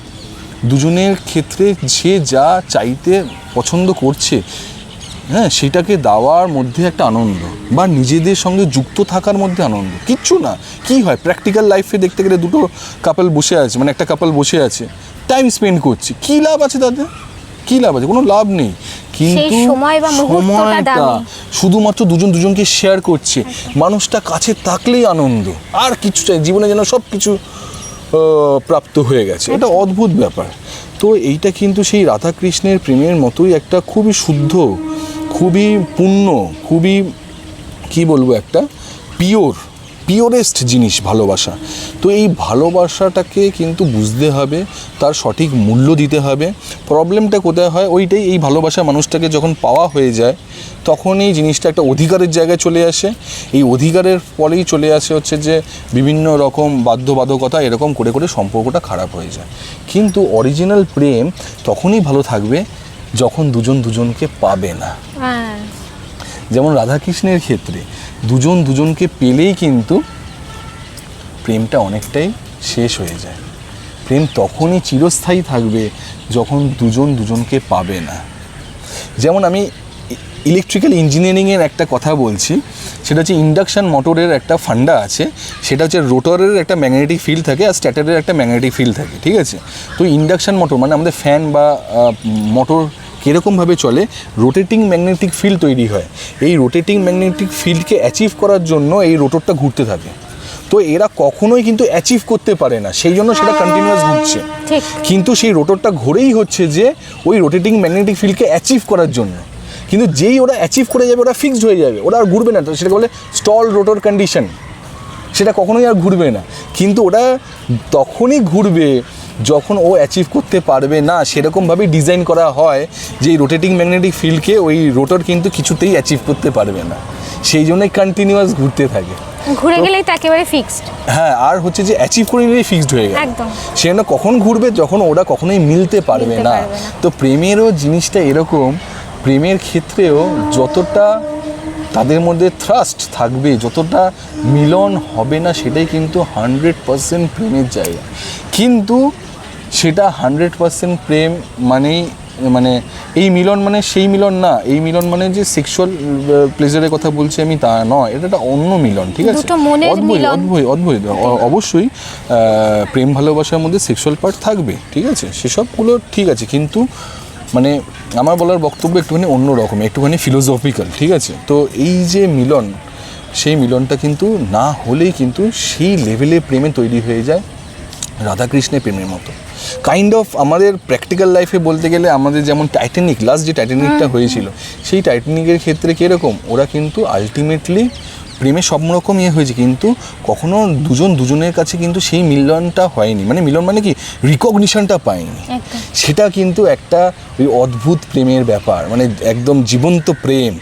Speaker 2: দুজনের ক্ষেত্রে সে যা চাইতে পছন্দ করছে, হ্যাঁ, সেটাকে দেওয়ার মধ্যে একটা আনন্দ, বা নিজেদের সঙ্গে যুক্ত থাকার মধ্যে আনন্দ। কিচ্ছু না, কি হয় প্র্যাকটিক্যাল লাইফে দেখতে গেলে, দুটো কাপল বসে আছে, মানে একটা কাপল বসে আছে, টাইম স্পেন্ড করছে, কী লাভ আছে তাদের? কী লাভ আছে? কোনো লাভ নেই। কিন্তু সময়টা শুধুমাত্র দুজনকে শেয়ার করছে, মানুষটা কাছে থাকলেই আনন্দ, আর কিছু চাই জীবনে, যেন সব কিছু প্রাপ্ত হয়ে গেছে। এটা অদ্ভুত ব্যাপার। তো এইটা কিন্তু সেই রাধাকৃষ্ণের প্রেমের মতোই একটা খুবই শুদ্ধ, খুবই পূর্ণ, খুবই কি বলবো, একটা পিওরেস্ট জিনিস ভালোবাসা। তো এই ভালোবাসাটাকে কিন্তু বুঝতে হবে, তার সঠিক মূল্য দিতে হবে। প্রবলেমটা কোথায় হয়, ওইটাই, এই ভালোবাসা মানুষটাকে যখন পাওয়া হয়ে যায়, তখন এই জিনিসটা একটা অধিকারের জায়গায় চলে আসে। এই অধিকারের ফলেই চলে আসে হচ্ছে যে বিভিন্ন রকম বাধ্যবাধকতা, এরকম করে করে সম্পর্কটা খারাপ হয়ে যায়। কিন্তু অরিজিনাল প্রেম তখনই ভালো থাকবে যখন দুজনকে পাবে না। যেমন রাধাকৃষ্ণের ক্ষেত্রে দুজনকে পেলেই কিন্তু প্রেমটা অনেকটাই শেষ হয়ে যায়। প্রেম তখনই চিরস্থায়ী থাকবে যখন দুজনকে পাবে না। যেমন আমি ইলেকট্রিক্যাল ইঞ্জিনিয়ারিংয়ের একটা কথা বলছি, সেটা হচ্ছে ইন্ডাকশান মোটরের একটা ফান্ডা আছে, সেটা হচ্ছে রোটরের একটা ম্যাগনেটিক ফিল্ড থাকে আর স্ট্যাটারের একটা ম্যাগনেটিক ফিল্ড থাকে, ঠিক আছে? তো ইন্ডাকশান মোটর মানে আমাদের ফ্যান বা মোটর কীরকমভাবে চলে, রোটেটিং ম্যাগনেটিক ফিল্ড তৈরি হয়। এই রোটেটিং ম্যাগনেটিক ফিল্ডকে অ্যাচিভ করার জন্য এই রোটরটা ঘুরতে থাকে। তো এরা কখনোই কিন্তু অ্যাচিভ করতে পারে না, সেই জন্য সেটা কন্টিনিউয়াস ঘুরছে।
Speaker 1: ঠিক।
Speaker 2: কিন্তু সেই রোটরটা ঘুরেই হচ্ছে যে ওই রোটেটিং ম্যাগনেটিক ফিল্ডকে অ্যাচিভ করার জন্য। কিন্তু যেই ওরা অ্যাচিভ করে যাবে ওরা ফিক্সড হয়ে যাবে, ওরা আর ঘুরবে না, সেটাকে বলে স্টল রোটর কন্ডিশন, সেটা কখনোই আর ঘুরবে না। কিন্তু ওটা তখনই ঘুরবে যখন ও অ্যাচিভ করতে পারবে না। সেরকমভাবেই ডিজাইন করা হয় যে এই রোটেটিং ম্যাগনেটিক ফিল্ডকে ওই রোটর কিন্তু কিছুতেই অ্যাচিভ করতে পারবে না, সেই জন্যই কন্টিনিউয়াস ঘুরতে থাকে।
Speaker 1: ঘুরে গেলেই তো একেবারে ফিক্সড।
Speaker 2: হ্যাঁ, আর হচ্ছে যে অ্যাচিভ করে নিলেই ফিক্সড হয়ে গেল
Speaker 1: একদম।
Speaker 2: সে জন্য কখন ঘুরবে যখন ওরা কখনোই মিলতে পারবে না। তো প্রেমেরও জিনিসটা এরকম, প্রেমের ক্ষেত্রেও যতটা তাদের মধ্যে থ্রাস্ট থাকবে, যতটা মিলন হবে না, সেটাই কিন্তু 100% প্রেমের জায়গা। কিন্তু সেটা 100% প্রেম মানেই মানে এই মিলন মানে সেই মিলন না, এই মিলন মানে যে সেক্সুয়াল প্লেজারের কথা বলছি আমি তা নয়, এটা একটা অন্য মিলন, ঠিক আছে?
Speaker 1: দুটো মনের মিলন।
Speaker 2: অদ্ভুত অবশ্যই প্রেম ভালোবাসার মধ্যে সেক্সুয়াল পার্ট থাকবে, ঠিক আছে, সেসবগুলো ঠিক আছে, কিন্তু মানে আমার বলার বক্তব্য একটুখানি অন্য রকম, একটুখানি ফিলোসফিক্যাল, ঠিক আছে? তো এই যে মিলন, সেই মিলনটা কিন্তু না হলেই কিন্তু সেই লেভেলে প্রেমে তৈরি হয়ে যায় রাধাকৃষ্ণের প্রেমের মতো কাইন্ড অফ। আমাদের প্র্যাকটিক্যাল লাইফে বলতে গেলে আমাদের যেমন টাইটানিক, লাস্ট যে টাইটানিকটা হয়েছিল, সেই টাইটানিকের ক্ষেত্রে কীরকম ওরা কিন্তু আলটিমেটলি প্রেমে সব রকম হয়েছে, কিন্তু কখনো দুজনের কাছে কিন্তু সেই মিলনটা হয়নি, মানে মিলন মানে কি রিকগনিশনটা পায়নি। সেটা কিন্তু একটা ওই অদ্ভুত প্রেমের ব্যাপার, মানে একদম জীবন্ত প্রেম,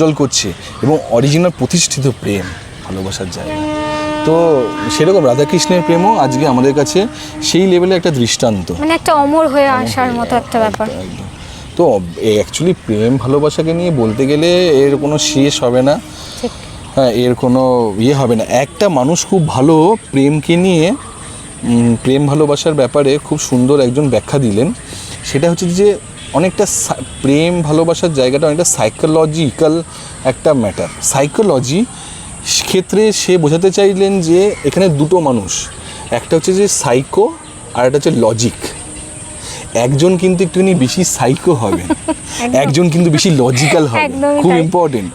Speaker 2: জল করছে এবং অরিজিনাল প্রতিষ্ঠিত প্রেম, ভালোবাসার জায়গা। তো সেরকম রাধাকৃষ্ণের প্রেমও আজকে আমাদের কাছে সেই লেভেলে একটা দৃষ্টান্ত,
Speaker 1: মানে একটা অমর হয়ে আসার মতো একটা ব্যাপার।
Speaker 2: একদম। তো অ্যাকচুয়ালি প্রেম ভালোবাসাকে নিয়ে বলতে গেলে এর কোনো শেষ হবে না, হ্যাঁ, এর কোনো হবে না। একটা মানুষ খুব ভালো প্রেমকে নিয়ে, প্রেম ভালোবাসার ব্যাপারে খুব সুন্দর একজন ব্যাখ্যা দিলেন। সেটা হচ্ছে যে অনেকটা প্রেম ভালোবাসার জায়গাটা অনেকটা সাইকোলজিক্যাল একটা ম্যাটার। সাইকোলজি ক্ষেত্রে সে বোঝাতে চাইলেন যে এখানে দুটো মানুষ, একটা হচ্ছে যে সাইকো আর একটা হচ্ছে লজিক। একজন কিন্তু একটুখানি বেশি সাইকো হবে, একজন কিন্তু বেশি লজিক্যাল হবে। খুব ইম্পর্টেন্ট,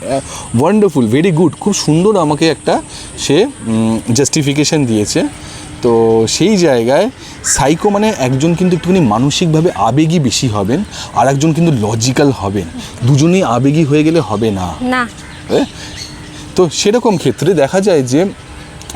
Speaker 2: ওয়ান্ডারফুল, ভেরি গুড, খুব সুন্দর আমাকে একটা সে জাস্টিফিকেশন দিয়েছে। তো সেই জায়গায় সাইকো মানে একজন কিন্তু একটুখানি মানসিকভাবে আবেগী বেশি হবেন, আর একজন কিন্তু লজিক্যাল হবেন। দুজনেই আবেগী হয়ে গেলে হবে না। তো সেরকম ক্ষেত্রে দেখা যায় যে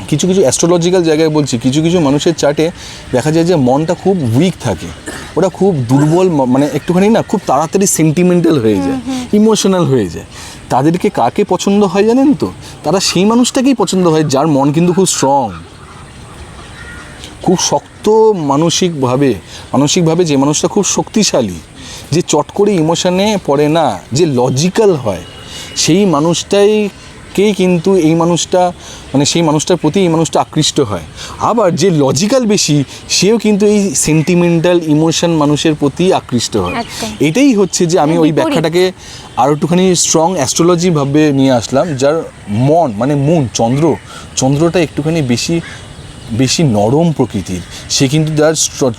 Speaker 2: কিছু অ্যাস্ট্রোলজিক্যাল জায়গায় বলছি, কিছু মানুষের চার্টে দেখা যায় যে মনটা খুব উইক থাকে, ওরা খুব দুর্বল, মানে একটুখানি না খুব তাড়াতাড়ি সেন্টিমেন্টাল হয়ে যায়, ইমোশনাল হয়ে যায়। তাদেরকে কাকে পছন্দ হয় জানেন তো? তারা সেই মানুষটাকেই পছন্দ হয় যার মন কিন্তু খুব স্ট্রং, খুব শক্ত মানসিকভাবে যে মানুষটা খুব শক্তিশালী, যে চট করে ইমোশনে পড়ে না, যে লজিক্যাল হয়, সেই মানুষটাকেই কিন্তু এই মানুষটা মানে সেই মানুষটার প্রতি এই মানুষটা আকৃষ্ট হয়। আবার যে লজিক্যাল বেশি সেও কিন্তু এই সেন্টিমেন্টাল ইমোশন মানুষের প্রতি আকৃষ্ট হয়। এটাই হচ্ছে যে আমি ওই ব্যাখ্যাটাকে আরও একটুখানি স্ট্রং অ্যাস্ট্রোলজিভাবে নিয়ে আসলাম, যার মন মানে মুন, চন্দ্রটা একটুখানি বেশি নরম প্রকৃতির, সে কিন্তু যার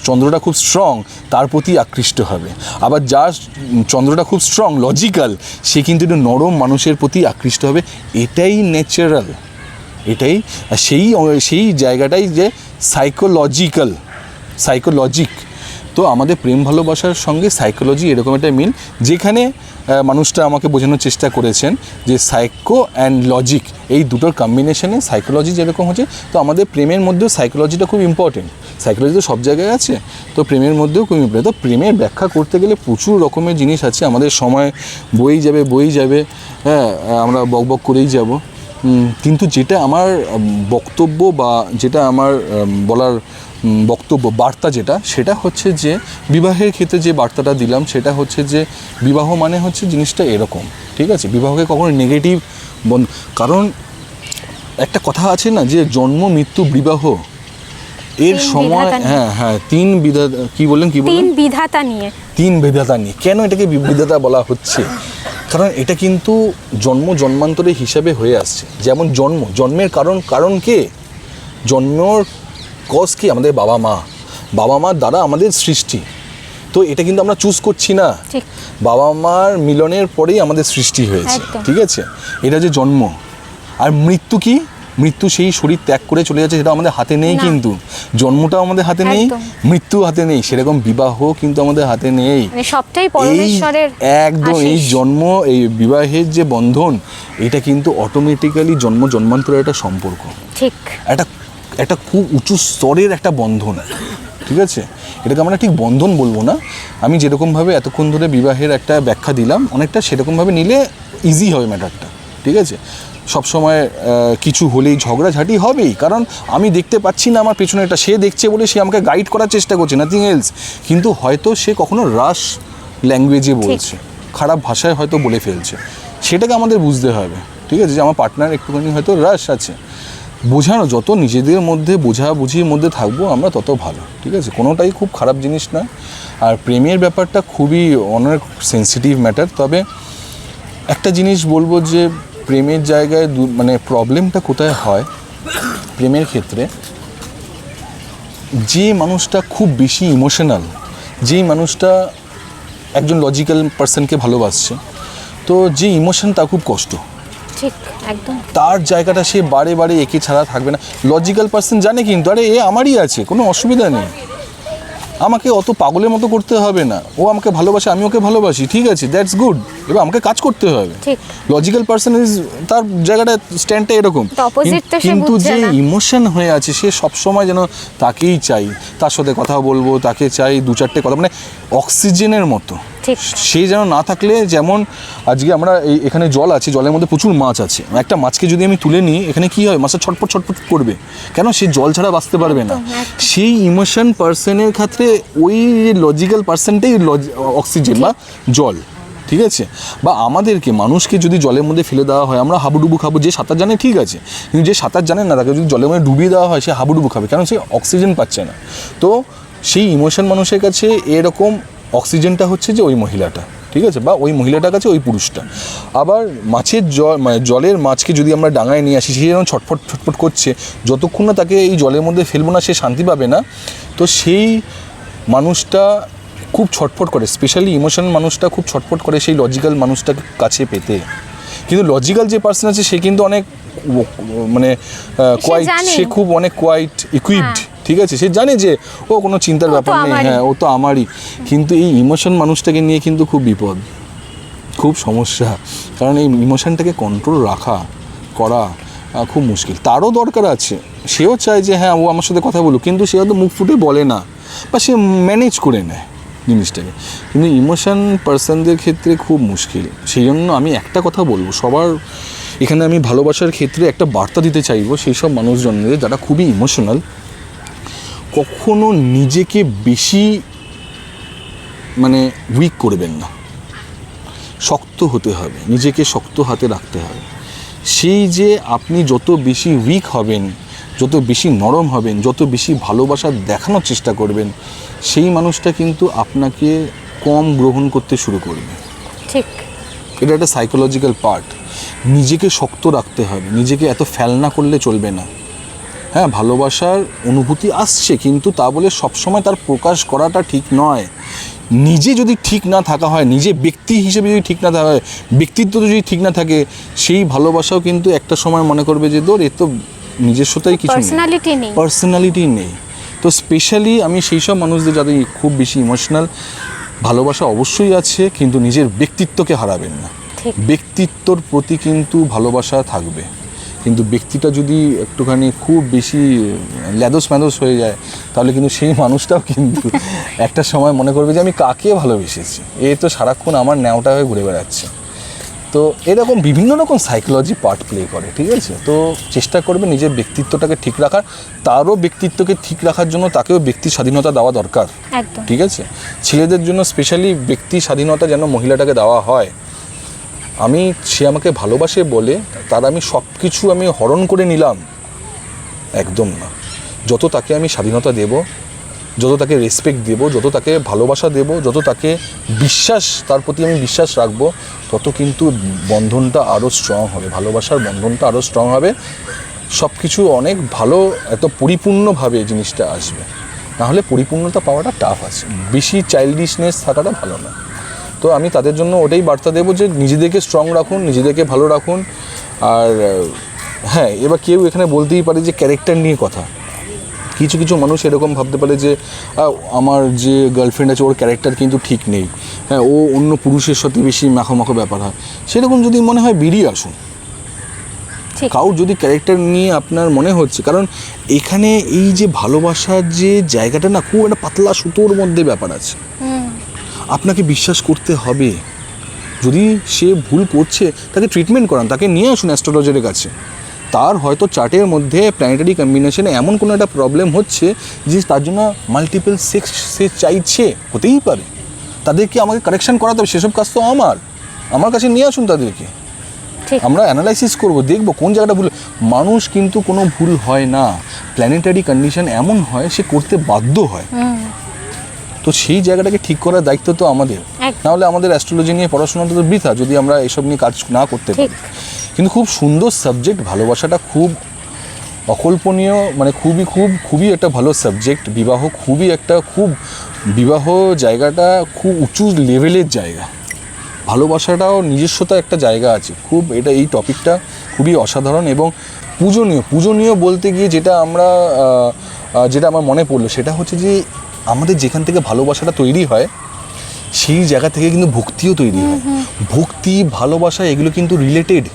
Speaker 2: চন্দ্রটা খুব স্ট্রং তার প্রতি আকৃষ্ট হবে। আবার যার চন্দ্রটা খুব স্ট্রং লজিক্যাল, সে কিন্তু একটু নরম মানুষের প্রতি আকৃষ্ট হবে। এটাই ন্যাচারাল, এটাই সেই জায়গাটাই যে সাইকোলজিক। তো আমাদের প্রেম ভালোবাসার সঙ্গে সাইকোলজি এরকম একটা মিল, যেখানে মানুষটা আমাকে বোঝানোর চেষ্টা করেছেন যে সাইকো অ্যান্ড লজিক এই দুটোর কম্বিনেশনে সাইকোলজি যেরকম হচ্ছে, তো আমাদের প্রেমের মধ্যেও সাইকোলজিটা খুব ইম্পর্টেন্ট। সাইকোলজি তো সব জায়গায় আছে, তো প্রেমের মধ্যেও খুব ইম্পর্টেন্ট। তো প্রেমের ব্যাখ্যা করতে গেলে প্রচুর রকমের জিনিস আছে, আমাদের সময় বই যাবে, হ্যাঁ, আমরা বক করেই যাব। কিন্তু যেটা আমার বক্তব্য বা যেটা আমার বলার বক্তব্য বার্তা সেটা হচ্ছে যে বিবাহের ক্ষেত্রে যে বার্তাটা দিলাম সেটা হচ্ছে যে বিবাহ মানে হচ্ছে জিনিসটা এরকম, ঠিক আছে? বিবাহকে কখনো নেগেটিভ কারণ একটা কথা আছে না যে জন্ম মৃত্যু বিবাহ এর সময়, হ্যাঁ তিন বিধাতা, কি বললেন তিন বিধাতা নিয়ে কেন এটাকে বিধাতা বলা হচ্ছে? কারণ এটা কিন্তু জন্মান্তরের হিসাবে হয়ে আসছে। যেমন জন্মের কারণ কে? জন্মর কজ কি? আমাদের বাবা মার দ্বারা আমাদের সৃষ্টি। তো এটা কিন্তু আমরা চুজ করছি না, বাবা মার মিলনের পরেই আমাদের সৃষ্টি হয়েছে, ঠিক আছে? এটা যে জন্ম। আর মৃত্যু কি? মৃত্যু সেই শরীর ত্যাগ করে চলে যাচ্ছে, সেটা আমাদের হাতে নেই।
Speaker 1: না।
Speaker 2: কিন্তু জন্মটাও আমাদের হাতে নেই,
Speaker 1: একদম।
Speaker 2: মৃত্যু হাতে নেই, সেরকম বিবাহ কিন্তু আমাদের হাতে নেই।
Speaker 1: মানে সবটাই পরমেশ্বরের
Speaker 2: একদম এই
Speaker 1: আশীষ।
Speaker 2: জন্ম, এই বিবাহের যে বন্ধন, এটা কিন্তু অটোমেটিক্যালি জন্ম জন্মান্তরের একটা সম্পর্ক,
Speaker 1: ঠিক
Speaker 2: একটা একটা খুব উঁচু স্তরের একটা বন্ধন, ঠিক আছে? এটাকে আমরা ঠিক বন্ধন বলবো না, আমি যেরকমভাবে এতক্ষণ ধরে বিবাহের একটা ব্যাখ্যা দিলাম, অনেকটা সেরকমভাবে নিলে ইজি হবে ম্যাটারটা, ঠিক আছে? সবসময় কিছু হলেই ঝগড়াঝাটি হবেই, কারণ আমি দেখতে পাচ্ছি না আমার পেছনে, এটা সে দেখছে বলে সে আমাকে গাইড করার চেষ্টা করছে, নাথিং এলস। কিন্তু হয়তো সে কখনো রাশ ল্যাঙ্গুয়েজে বলছে, খারাপ ভাষায় হয়তো বলে ফেলছে, সেটাকে আমাদের বুঝতে হবে, ঠিক আছে? যে আমার পার্টনার একটুখানি হয়তো রাশ আছে, বোঝানো, যত নিজেদের মধ্যে বোঝাবুঝির মধ্যে থাকবো আমরা তত ভালো, ঠিক আছে? কোনোটাই খুব খারাপ জিনিস না। আর প্রেমের ব্যাপারটা খুবই অনেক সেন্সিটিভ ম্যাটার। তবে একটা জিনিস বলবো যে প্রেমের জায়গায় মানে প্রবলেমটা কোথায় হয় প্রেমের ক্ষেত্রে, যে মানুষটা খুব বেশি ইমোশনাল, যেই মানুষটা একজন লজিক্যাল পার্সনকে ভালোবাসছে, তো যে ইমোশন তার খুব কষ্ট,
Speaker 1: ঠিক একদম
Speaker 2: তার জায়গাটা সে বারে বারে একে ছাড়া থাকবে না। লজিক্যাল পার্সন জানে কিন্তু আরে এ আমারই আছে, কোনো অসুবিধা নেই, আমাকে অত পাগলের মতো করতে হবে না, ও আমাকে ভালোবাসে, আমি ওকে ভালোবাসি, ঠিক আছে, দ্যাটস গুড, এবার আমাকে কাজ করতে হবে।
Speaker 1: ঠিক।
Speaker 2: লজিক্যাল পার্সন ইজ, তার জায়গাটা স্ট্যান্ডটা এরকম,
Speaker 1: তো opposite টা সে
Speaker 2: কিন্তু
Speaker 1: বুঝছে
Speaker 2: যে
Speaker 1: না।
Speaker 2: ইমোশন হয়ে আছে সে সবসময় যেন তাকেই চাই, তার সাথে কথা বলবো, তাকে চাই দু চারটে কথা, মানে অক্সিজেনের মতো।
Speaker 1: ঠিক।
Speaker 2: সে যেন না থাকলে, যেমন আজকে আমরা এখানে জল আছে, জলের মধ্যে প্রচুর মাছ আছে, একটা মাছকে যদি আমি তুলে নিই, এখানে কি হয়, মাছটা ছটপট ছটপট করবে, কেন? সে জল ছাড়া বাঁচতে পারবে না। সেই ইমোশন পার্সনের ক্ষেত্রে ওই লজিক্যাল পার্সনটাই অক্সিজেন বা জল, ঠিক আছে? বা আমাদেরকে, মানুষকে যদি জলের মধ্যে ফেলে দেওয়া হয়, আমরা হাবুডুবু খাবো, যে সাঁতার জানে ঠিক আছে, কিন্তু যে সাঁতার জানে না তাকে যদি জলের মধ্যে ডুবিয়ে দেওয়া হয় সে হাবুডুবু খাবে, কারণ সে অক্সিজেন পাচ্ছে না। তো সেই ইমোশন মানুষের কাছে এরকম, অক্সিজেনটা হচ্ছে যে ওই মহিলাটা, ঠিক আছে, বা ওই মহিলাটার কাছে ওই পুরুষটা। আবার মাছের মানে জলের মাছকে যদি আমরা ডাঙায় নিয়ে আসি, সে যেমন ছটফট ছটফট করছে, যতক্ষণ না তাকে এই জলের মধ্যে ফেলবো না সে শান্তি পাবে না। তো সেই মানুষটা খুব ছটফট করে, স্পেশালি ইমোশনাল মানুষটা খুব ছটফট করে সেই লজিক্যাল মানুষটাকে কাছে পেতে। কিন্তু লজিক্যাল যে পার্সন আছে সে কিন্তু অনেক মানে কোয়াইট, সে খুব অনেক কোয়াইট ইকুইপড, ঠিক আছে, সে জানে যে ও কোনো চিন্তার ব্যাপার নেই, হ্যাঁ ও তো আমারই। কিন্তু এই ইমোশন মানুষটাকে নিয়ে কিন্তু খুব বিপদ, খুব সমস্যা, কারণ এই ইমোশনটাকে কন্ট্রোল করা খুব মুশকিল। তারও দরকার আছে, সেও চায় যে হ্যাঁ ও আমার সাথে কথা বলুক, কিন্তু সে হয়তো মুখ ফুটে বলে না, বা সে ম্যানেজ করে নেয় জিনিসটাকে। কিন্তু ইমোশন পার্সনদের ক্ষেত্রে খুব মুশকিল। সেই জন্য আমি একটা কথা বলবো, সবার এখানে আমি ভালোবাসার ক্ষেত্রে একটা বার্তা দিতে চাইবো সেই সব মানুষজনদের যারা খুবই ইমোশনাল, কখনো নিজেকে বেশি মানে উইক করবেন না, শক্ত হতে হবে, নিজেকে শক্ত হাতে রাখতে হবে। সেই যে আপনি যত বেশি উইক হবেন, যত বেশি নরম হবেন, যত বেশি ভালোবাসা দেখানোর চেষ্টা করবেন, সেই মানুষটা কিন্তু আপনাকে কম গ্রহণ করতে শুরু করবে।
Speaker 1: ঠিক,
Speaker 2: এটা একটা সাইকোলজিক্যাল পার্ট। নিজেকে শক্ত রাখতে হবে, নিজেকে এত ফেলনা করলে চলবে না। হ্যাঁ, ভালোবাসার অনুভূতি আসছে, কিন্তু তা বলে সবসময় তার প্রকাশ করাটা ঠিক নয়। নিজে যদি ঠিক না থাকা হয়, নিজে ব্যক্তি হিসেবে যদি ঠিক না থাকা হয়, ব্যক্তিত্ব যদি ঠিক না থাকে, সেই ভালোবাসাও কিন্তু একটা সময় মনে করবে যে এ তো নিজস্বতাই কিছু নেই, পার্সোনালিটি নেই। তো স্পেশালি আমি সেই সব মানুষদের যাদের খুব বেশি ইমোশনাল, ভালোবাসা অবশ্যই আছে কিন্তু নিজের ব্যক্তিত্বকে হারাবেন না। ব্যক্তিত্বর প্রতি কিন্তু ভালোবাসা থাকবে, কিন্তু ব্যক্তিটা যদি একটুখানি খুব বেশি ল্যাদোস ম্যাদোস হয়ে যায়, তাহলে কিন্তু সেই মানুষটাও কিন্তু একটা সময় মনে করবে যে আমি কাকে ভালোবেসেছি, এ তো সারাক্ষণ আমার ন্যাওটা হয়ে ঘুরে বেড়াচ্ছে। তো এরকম বিভিন্ন রকম সাইকোলজি পার্ট প্লে করে, ঠিক আছে? তো চেষ্টা করবে নিজের ব্যক্তিত্বটাকে ঠিক রাখার, তারও ব্যক্তিত্বকে ঠিক রাখার জন্য তাকেও ব্যক্তি স্বাধীনতা দেওয়া দরকার, ঠিক আছে? ছেলেদের জন্য স্পেশালি ব্যক্তি স্বাধীনতা যেন মহিলাটাকে দেওয়া হয়। সে আমাকে ভালোবাসে বলে তার আমি সব কিছু আমি হরণ করে নিলাম, একদম না। যত তাকে আমি স্বাধীনতা দেব, যত তাকে রেসপেক্ট দেব, যত তাকে ভালোবাসা দেব, যত তাকে বিশ্বাস, তার প্রতি আমি বিশ্বাস রাখবো, তত কিন্তু বন্ধনটা আরও স্ট্রং হবে, ভালোবাসার বন্ধনটা আরও স্ট্রং হবে, সব কিছু অনেক ভালো, এত পরিপূর্ণভাবে জিনিসটা আসবে। নাহলে পরিপূর্ণতা পাওয়াটা টাফ আছে, বেশি চাইল্ডিশনেস থাকাটা ভালো না। তো আমি তাদের জন্য ওটাই বার্তা দেবো যে নিজেদেরকে স্ট্রং রাখুন, নিজেদেরকে ভালো রাখুন, আর হ্যাঁ, এবার কেউ এখানে বলতেই পারে যে ক্যারেক্টার নিয়ে কথা। কিছু কিছু মানুষ এরকম ভাবতে পারে যে আমার যে গার্লফ্রেন্ড আছে ওর ক্যারেক্টার কিন্তু ঠিক নেই, হ্যাঁ, ও অন্য পুরুষের সাথে বেশি মাখো ব্যাপার হয়। সেরকম যদি মনে হয় বেরিয়ে আসুন। কারোর যদি ক্যারেক্টার নিয়ে আপনার মনে হচ্ছে, কারণ এখানে এই যে ভালোবাসার যে জায়গাটা না, খুব একটা পাতলা সুতোর মধ্যে ব্যাপার আছে। আপনাকে বিশ্বাস করতে হবে। যদি সে ভুল করছে তাকে ট্রিটমেন্ট করান, তাকে নিয়ে আসুন অ্যাস্ট্রোলজারের কাছে। তার হয়তো চার্টের মধ্যে প্ল্যানেটারি কম্বিনেশনে এমন কোনো একটা প্রবলেম হচ্ছে যে তার জন্য মাল্টিপল সেক্স সে চাইছে, হতেই পারে। তাদেরকে আমাকে কারেকশন করাতে হবে, সেসব কাজ তো আমার কাছে নিয়ে আসুন তাদেরকে। আমরা অ্যানালাইসিস করব, দেখব কোন জায়গাটা ভুল। মানুষ কিন্তু কোনো ভুল হয় না, প্ল্যানেটারি কন্ডিশন এমন হয় সে করতে বাধ্য হয়। তো সেই জায়গাটাকে ঠিক করার দায়িত্ব তো আমাদের, নাহলে আমাদের অ্যাস্ট্রোলজি নিয়ে পড়াশোনা তো বৃথা যদি আমরা এসব নিয়ে কাজ না করতে পারি। কিন্তু খুব সুন্দর সাবজেক্ট, ভালোবাসাটা খুব অকল্পনীয়, মানে খুবই একটা ভালো সাবজেক্ট। বিবাহ বিবাহ জায়গাটা খুব উঁচু লেভেলের জায়গা। ভালোবাসাটাও নিজস্বতা একটা জায়গা আছে খুব। এই টপিকটা খুবই অসাধারণ এবং পূজনীয় বলতে গিয়ে যেটা আমার মনে পড়লো সেটা হচ্ছে যে আমাদের যেখান থেকে ভালোবাসাটা তৈরি হয় সেই জায়গা থেকে কিন্তু ভক্তিও তৈরি হয়। ভক্তি, ভালোবাসা এগুলো কিন্তু রিলেটেড।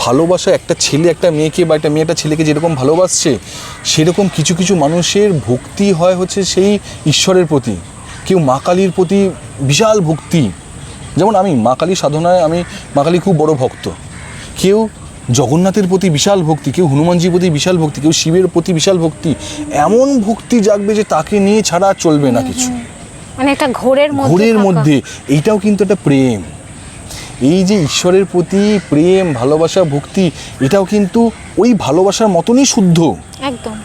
Speaker 2: ভালোবাসা একটা ছেলে একটা মেয়েকে বা একটা মেয়ে একটা ছেলেকে যেরকম ভালোবাসছে, সেরকম কিছু কিছু মানুষের ভক্তি হয় হচ্ছে সেই ঈশ্বরের প্রতি। কেউ মা কালীর প্রতি বিশাল ভক্তি, যেমন আমি মা কালী সাধনায়, আমি মা কালী খুব বড় ভক্ত। কেউ জগন্নাথের প্রতি বিশাল ভক্তি, কেউ হনুমানজির প্রতি বিশাল ভক্তি, কেউ শিবের প্রতি বিশাল ভক্তি। এমন ভক্তি জাগবে যে তাকে নিয়ে ছাড়া চলবে না কিছু,
Speaker 1: মানে একটা ঘোরের মধ্যে।
Speaker 2: এইটাও কিন্তু একটা প্রেম। এই যে ঈশ্বরের প্রতি প্রেম, ভালোবাসা, ভক্তি, এটাও কিন্তু ওই ভালোবাসার মতনই শুদ্ধ
Speaker 1: একদম।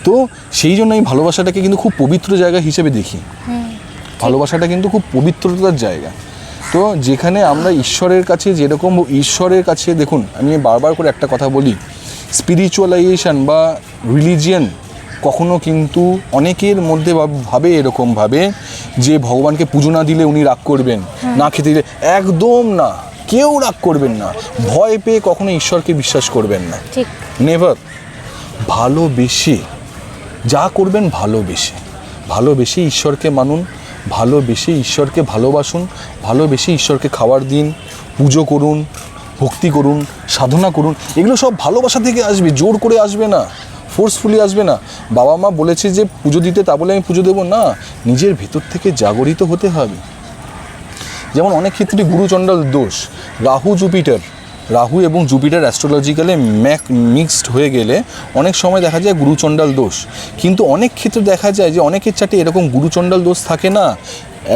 Speaker 2: তো সেই জন্য এই ভালোবাসাটাকে কিন্তু খুব পবিত্র জায়গা হিসেবে দেখি। ভালোবাসাটা কিন্তু খুব পবিত্রতার জায়গা। তো যেখানে আমরা ঈশ্বরের কাছে দেখুন, আমি বারবার করে একটা কথা বলি, স্পিরিচুয়ালাইজেশন বা রিলিজিয়ান কখনো কিন্তু অনেকের মধ্যে ভাবে এরকমভাবে যে ভগবানকে পুজো না দিলে উনি রাগ করবেন, না খেতে দিলে। একদম না, কেউ রাগ করবেন না। ভয় পেয়ে কখনো ঈশ্বরকে বিশ্বাস করবেন না, নেভার। ভালোবেসে যা করবেন, ভালোবেসে ঈশ্বরকে মানুন, ভালোবেসে ঈশ্বরকে ভালোবাসুন, ভালোবেসে ঈশ্বরকে খাবার দিন, পুজো করুন, ভক্তি করুন, সাধনা করুন। এগুলো সব ভালোবাসা থেকে আসবে, জোর করে আসবে না, ফোর্সফুলি আসবে না। বাবা মা বলেছে যে পুজো দিতে, তা বলে আমি পুজো দেবো না। নিজের ভেতর থেকে জাগরিত হতে হবে। যেমন অনেক ক্ষেত্রে গুরুচণ্ডাল দোষ, রাহু এবং জুপিটার অ্যাস্ট্রোলজিক্যালে মিক্সড হয়ে গেলে অনেক সময় দেখা যায় গুরুচণ্ডাল দোষ। কিন্তু অনেক ক্ষেত্রে দেখা যায় যে অনেকের চার্টে এরকম গুরুচণ্ডাল দোষ থাকে না,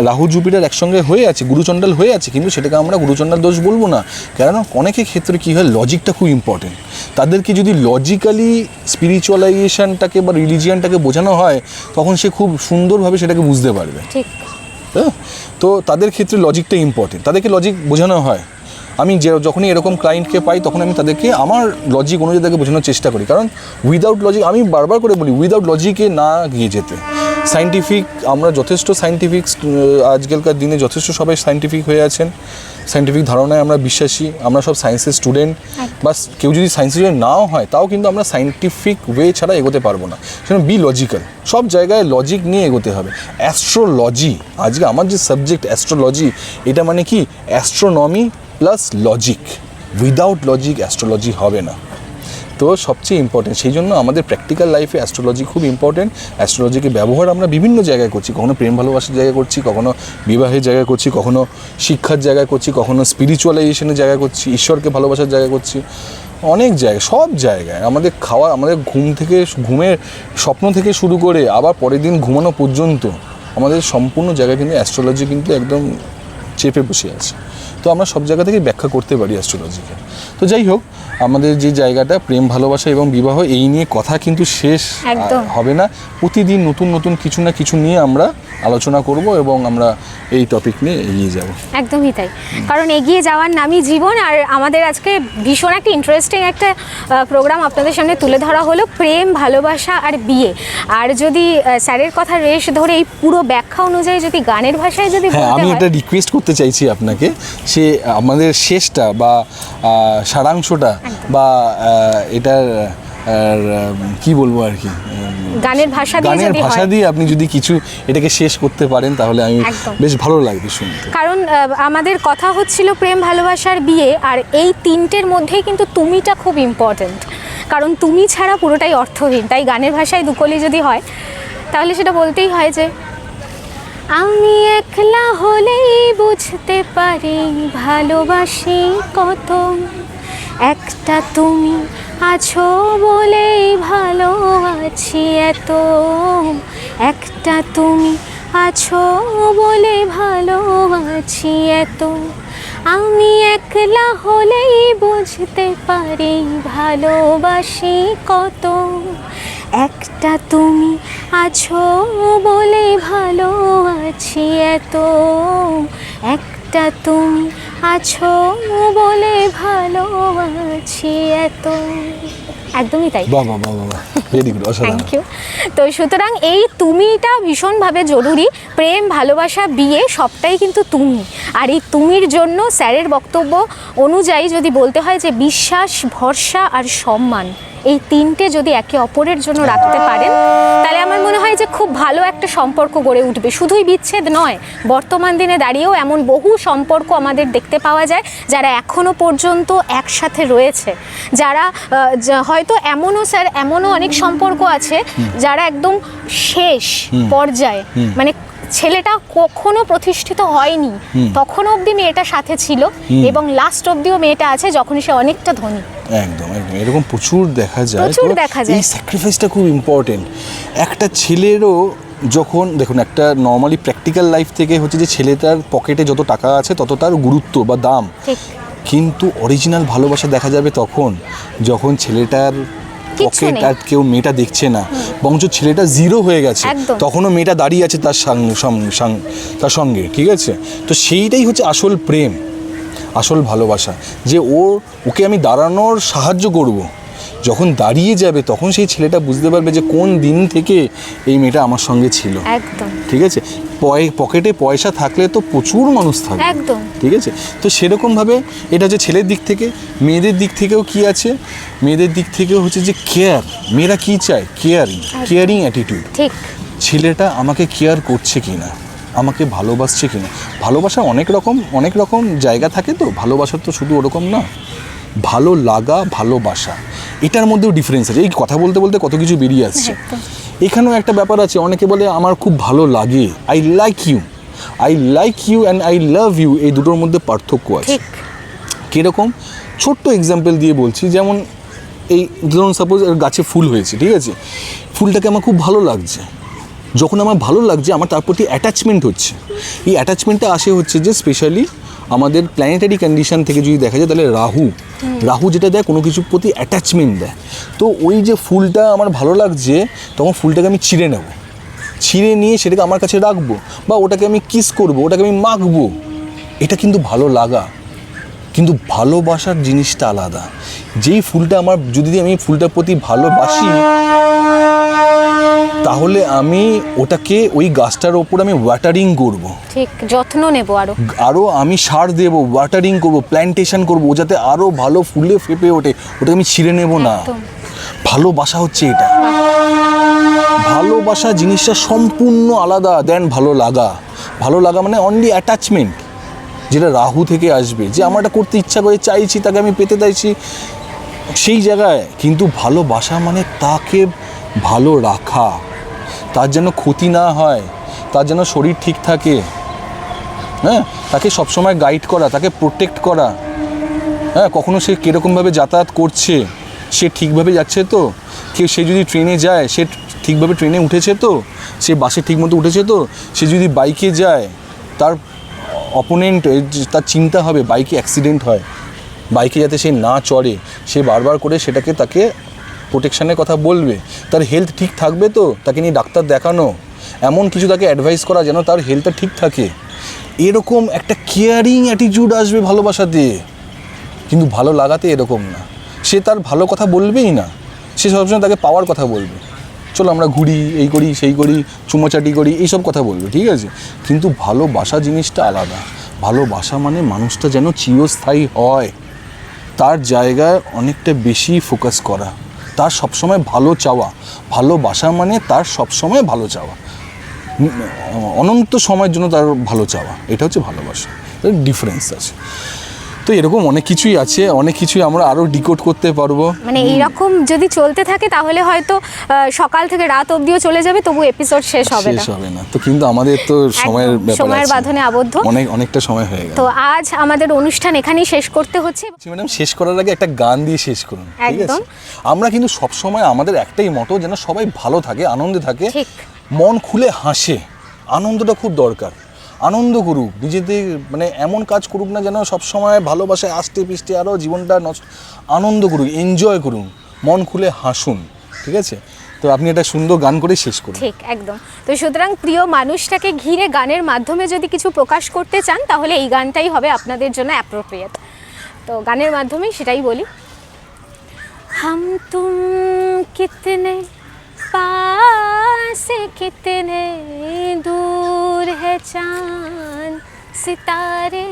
Speaker 2: রাহু জুপিটার একসঙ্গে হয়ে আছে, গুরুচণ্ডাল হয়ে আছে, কিন্তু সেটাকে আমরা গুরুচণ্ডাল দোষ বলবো না। কেননা অনেকের ক্ষেত্রে কী হয়, লজিকটা খুব ইম্পর্টেন্ট। তাদেরকে যদি লজিক্যালি স্পিরিচুয়ালাইজেশনটাকে বা রিলিজিয়ানটাকে বোঝানো হয়, তখন সে খুব সুন্দরভাবে সেটাকে বুঝতে পারবে। তো তাদের ক্ষেত্রে লজিকটা ইম্পর্টেন্ট, তাদেরকে লজিক বোঝানো হয়। আমি যখনই এরকম ক্লায়েন্টকে পাই তখন আমি তাদেরকে আমার লজিক অনুযায়ী তাদেরকে বোঝানোর চেষ্টা করি। কারণ উইদাউট লজিক, আমি বারবার করে বলি, উইদাউট লজিকে না গিয়ে যেতে। সায়েন্টিফিক, আমরা যথেষ্ট সায়েন্টিফিক, আজকালকার দিনে যথেষ্ট সবাই সায়েন্টিফিক হয়ে আছেন, সায়েন্টিফিক ধারণায় আমরা বিশ্বাসী, আমরা সব সায়েন্সের স্টুডেন্ট। বা কেউ যদি সায়েন্সের স্টুডেন্ট নাও হয়, তাও কিন্তু আমরা সায়েন্টিফিক ওয়ে ছাড়া এগোতে পারবো না। সেজন্য বি লজিক্যাল, সব জায়গায় লজিক নিয়ে এগোতে হবে। অ্যাস্ট্রোলজি, আজকে আমার যে সাবজেক্ট অ্যাস্ট্রোলজি, এটা মানে কি astronomy plus logic. Without logic astrology হবে না। তো সবচেয়ে ইম্পর্টেন্ট, সেই জন্য আমাদের প্র্যাকটিক্যাল লাইফে অ্যাস্ট্রোলজি খুব ইম্পর্টেন্ট। অ্যাস্ট্রোলজিকে ব্যবহার আমরা বিভিন্ন জায়গায় করছি, কখনো প্রেম ভালোবাসার জায়গায় করছি, কখনো বিবাহের জায়গায় করছি, কখনো শিক্ষার জায়গায় করছি, কখনো স্পিরিচুয়ালাইজেশনের জায়গায় করছি, ঈশ্বরকে ভালোবাসার জায়গায় করছি, অনেক জায়গায়, সব জায়গায়। আমাদের খাওয়া, আমাদের ঘুমের স্বপ্ন থেকে শুরু করে আবার পরের দিন ঘুমানো পর্যন্ত আমাদের সম্পূর্ণ জায়গায় কিন্তু অ্যাস্ট্রোলজি কিন্তু একদম চেপে বসে আছে। তো আমরা সব জায়গা থেকে ব্যাখ্যা করতে পারি অ্যাস্ট্রোলজিকে। তো যাই হোক, আমাদের যে জায়গাটা প্রেম ভালোবাসা এবং বিবাহ, এই নিয়ে কথা কিন্তু শেষ হবে না। প্রতিদিন নতুন নতুন কিছু না কিছু নিয়ে আমরা আলোচনা করব এবং আমরা এই টপিক নিয়ে এগিয়ে যাব।
Speaker 1: একদমই তাই, কারণ এগিয়ে যাওয়ার নামই জীবন। আর আমাদের আজকে ভীষণ একটা ইন্টারেস্টিং একটা প্রোগ্রাম আপনাদের সামনে তুলে ধরা হলো, প্রেম, ভালোবাসা আর বিয়ে। আর যদি স্যারের কথা রেশ ধরে এই পুরো ব্যাখ্যা অনুযায়ী যদি গানের ভাষায় যদি
Speaker 2: আমি এটা রিকোয়েস্ট করতে চাইছি আপনাকে, সে আমাদের শেষটা বা সারাংশটা বা এটার কি বলবো আর কি,
Speaker 1: গানের ভাষা দিয়ে
Speaker 2: গানের
Speaker 1: যদি
Speaker 2: ভাষা
Speaker 1: হয়,
Speaker 2: দিয়ে আপনি যদি কিছু এটাকে শেষ করতে পারেন তাহলে আমি
Speaker 1: একদম।
Speaker 2: বেশ ভালো লাগবে শুনতে।
Speaker 1: কারণ আমাদের কথা হচ্ছিল প্রেম ভালোবাসার বিয়ে, আর এই তিনটের মধ্যেই কিন্তু তুমিটা খুব ইম্পর্ট্যান্ট, কারণ তুমি ছাড়া পুরোটাই অর্থহীন। তাই গানের ভাষায় দুকলি যদি হয় তাহলে সেটা বলতেই হয় যে আমি একলা হলেই বুঝতে পারি ভালোবাসি কত, একটা তুমি আছো বলেই ভালো আছি এত, একটা তুমি আছো বলে ভালো আছি এত, আমি একলা হলেই বুঝতে পারি ভালোবাসি কত, একটা তুমি আছো বলে ভালো আছি এত, একটা তুমি আছো বলে ভালো আছি এত। একদমই তাই।
Speaker 2: বাহ বাহ বাহ বাহ, ভেরি গুড, অসাধারণ।
Speaker 1: Thank you. তো সুতরাং এই তুমিটা ভীষণভাবে জরুরি। প্রেম ভালোবাসা বিয়ে সবটাই কিন্তু তুমি, আর এই তুমির জন্য স্যারের বক্তব্য অনুযায়ী যদি বলতে হয় যে বিশ্বাস, ভরসা আর সম্মান, এই তিনটে যদি একে অপরের জন্য রাখতে পারেন তাহলে আমার মনে হয় যে খুব ভালো একটা সম্পর্ক গড়ে উঠবে। শুধুই বিচ্ছেদ নয়, বর্তমান দিনে দাঁড়িয়েও এমন বহু সম্পর্ক আমাদের দেখতে পাওয়া যায় যারা এখনো পর্যন্ত একসাথে রয়েছে, যারা হয়তো এমনও অনেক সম্পর্ক আছে যারা একদম শেষ পর্যায়ে, মানে ছেলেটা কখনো প্রতিষ্ঠিত হয়নি তখন অবধি মেয়েটা সাথে ছিল, এবং লাস্ট অবধিও মেয়েটা আছে যখন সে অনেকটা ধনী।
Speaker 2: একদম একদম, এরকম প্রচুর দেখা যায়।
Speaker 1: প্রচুর দেখা যায়।
Speaker 2: এই স্যাক্রিফাইসটা খুব ইম্পর্টেন্ট একটা ছেলেরও। যখন দেখুন, একটা নর্মালি প্র্যাকটিক্যাল লাইফ থেকে হচ্ছে যে ছেলেটার পকেটে যত টাকা আছে তত তার গুরুত্ব বা দাম, কিন্তু অরিজিনাল ভালোবাসা দেখা যাবে তখন যখন ছেলেটার পকেট আর কেউ মেয়েটা দেখছে না, বরঞ্চ ছেলেটা জিরো হয়ে গেছে, তখনও মেয়েটা দাঁড়িয়ে আছে তার সঙ্গে, ঠিক আছে? তো সেইটাই হচ্ছে আসল প্রেম, আসল ভালোবাসা, যে ওকে আমি দাঁড়ানোর সাহায্য করব। যখন দাঁড়িয়ে যাবে তখন সেই ছেলেটা বুঝতে পারবে যে কোন দিন থেকে এই মেয়েটা আমার সঙ্গে ছিল।
Speaker 1: একদম
Speaker 2: ঠিক আছে। পকেটে পয়সা থাকলে তো প্রচুর মানুষ থাকবে,
Speaker 1: একদম
Speaker 2: ঠিক আছে। তো সেরকমভাবে এটা হচ্ছে ছেলের দিক থেকে। মেয়েদের দিক থেকেও কি আছে, মেয়েদের দিক থেকেও হচ্ছে যে কেয়ার। মেয়েরা কি চায়? Caring attitude.
Speaker 1: ঠিক।
Speaker 2: ছেলেটা আমাকে কেয়ার করছে কিনা, আমাকে ভালোবাসছে কিনা। ভালোবাসা অনেক রকম জায়গা থাকে, তো ভালোবাসার তো শুধু ওরকম না, ভালো লাগা, ভালোবাসা, এটার মধ্যেও ডিফারেন্স আছে। এই কথা বলতে বলতে কত কিছু বেরিয়ে আসছে। এখানেও একটা ব্যাপার আছে, অনেকে বলে আমার খুব ভালো লাগে, I like you and I love you, এই দুটোর মধ্যে পার্থক্য আছে। কীরকম? ছোট্ট এক্সাম্পল দিয়ে বলছি, যেমন এই ধরুন সাপোজ গাছে ফুল হয়েছে, ঠিক আছে, ফুলটাকে আমার খুব ভালো লাগছে। যখন আমার ভালো লাগছে, আমার তার প্রতি অ্যাটাচমেন্ট হচ্ছে। এই অ্যাটাচমেন্টটা আসে হচ্ছে যে স্পেশালি আমাদের প্ল্যানেটারি কন্ডিশন থেকে যদি দেখা যায় তাহলে রাহু যেটা দেয় কোনো কিছুর প্রতি অ্যাটাচমেন্ট দেয়। তো ওই যে ফুলটা আমার ভালো লাগছে, তখন ফুলটাকে আমি ছিঁড়ে নেব, ছিঁড়ে নিয়ে সেটাকে আমার কাছে রাখবো, বা ওটাকে আমি কিস করবো, ওটাকে আমি মাখবো। এটা কিন্তু ভালো লাগা। কিন্তু ভালোবাসার জিনিসটা আলাদা। যেই ফুলটা যদি আমি ফুলটার প্রতি ভালোবাসি, তাহলে আমি ওটাকে ওই গাছটার ওপর আমি ওয়াটারিং করব,
Speaker 1: ঠিক, যত্ন নেব,
Speaker 2: আরও আমি সার দেব, ওয়াটারিং করব, প্ল্যান্টেশন করব, ও যাতে আরও ভালো ফুলে ফেপে ওঠে। ওটাকে আমি ছিঁড়ে নেব না। ভালোবাসা হচ্ছে এটা। ভালোবাসা জিনিসটা সম্পূর্ণ আলাদা দেন ভালো লাগা মানে অনলি অ্যাটাচমেন্ট, যেটা রাহু থেকে আসবে, যে আমার এটা করতে ইচ্ছা করে, চাইছি, তাকে আমি পেতে চাইছি, সেই জায়গায়। কিন্তু ভালোবাসা মানে তাকে ভালো রাখা, তার যেন ক্ষতি না হয়, তার যেন শরীর ঠিক থাকে, হ্যাঁ, তাকে সবসময় গাইড করা, তাকে প্রোটেক্ট করা, হ্যাঁ, কখনো সে কীরকমভাবে যাতায়াত করছে, সে ঠিকভাবে যাচ্ছে তো, সে যদি ট্রেনে যায় সে ঠিকভাবে ট্রেনে উঠেছে তো, সে বাসে ঠিকমতো উঠেছে তো, সে যদি বাইকে যায় তার অপোনেন্ট, তার চিন্তা হবে বাইকে অ্যাক্সিডেন্ট হয়, বাইকে যাতে সে না চড়ে, সে বারবার করে তাকে প্রোটেকশানের কথা বলবে। তার হেলথ ঠিক থাকবে তো, তাকে নিয়ে ডাক্তার দেখানো, এমন কিছু তাকে অ্যাডভাইস করা যেন তার হেলথটা ঠিক থাকে। এরকম একটা কেয়ারিং অ্যাটিটিউড আসবে ভালোবাসাতে। কিন্তু ভালো লাগাতে এরকম না, সে তার ভালো কথা বলবেই না, সে সবসময় তাকে পাওয়ার কথা বলবে, চলো আমরা ঘুরি, এই করি, সেই করি, চুমোচাটি করি, এইসব কথা বলবে, ঠিক আছে। কিন্তু ভালোবাসা জিনিসটা আলাদা। ভালোবাসা মানে মানুষটা যেন চিরস্থায়ী হয়, তার জায়গায় অনেকটা বেশি ফোকাস করা, তার সবসময় ভালো চাওয়া। ভালোবাসা মানে তার সবসময় ভালো চাওয়া, অনন্ত সময়ের জন্য তার ভালো চাওয়া, এটা হচ্ছে ভালোবাসা। ডিফারেন্স আছে। তো এরকম অনেক কিছুই আছে, অনেক কিছুই আমরা আরও ডিকোড করতে পারবো।
Speaker 1: মানে এইরকম যদি চলতে থাকে তাহলে হয়তো সকাল থেকে রাত অবধিও চলে যাবে, তবু এপিসোড শেষ হবে না।
Speaker 2: তো কিন্তু আমাদের তো সময়ের ব্যাপার,
Speaker 1: সময়ের বাঁধনে আবদ্ধ,
Speaker 2: অনেকটা সময় হয়ে গেল।
Speaker 1: তো আজ আমাদের অনুষ্ঠান এখানেই শেষ করতে হচ্ছে।
Speaker 2: ম্যাডাম, শেষ করার আগে একটা গান দিয়ে শেষ করুন, ঠিক আছে? আমরা কিন্তু সবসময় আমাদের একটাই মতো, যেন সবাই ভালো থাকে, আনন্দে থাকে, মন খুলে হাসে। আনন্দটা খুব দরকার, আনন্দ করুক, নিজেদের মানে এমন কাজ করুক না যেন সবসময় ভালোবাসায় আষ্টে পিষ্টে আরও জীবনটা নষ্ট। আনন্দ করুক, এনজয় করুন, মন খুলে হাসুন, ঠিক আছে? তো আপনি একটা সুন্দর গান করে শেষ করুন।
Speaker 1: ঠিক, একদম। তো সুতরাং প্রিয় মানুষটাকে ঘিরে গানের মাধ্যমে যদি কিছু প্রকাশ করতে চান তাহলে এই গানটাই হবে আপনাদের জন্য অ্যাপ্রোপ্রিয়েট। তো গানের মাধ্যমে সেটাই বলি। হাম তুম কিতনে पास कितने दूर है चांद सितारे,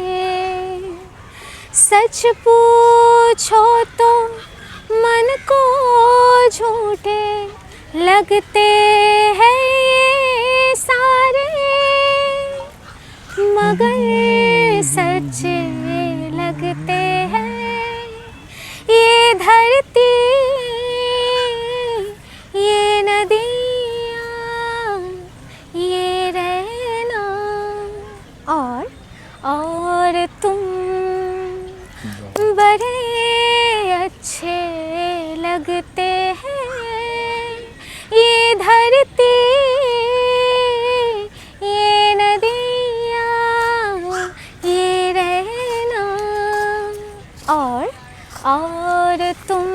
Speaker 1: सच पूछो तो मन को झूठे लगते हैं ये सारे, मगर सच्चे लगते हैं ये धरती, ये नदियाँ, ये रहना और तुम बड़े अच्छे लगते हैं, ये धरती, ये नदियाँ, ये रहना और तुम।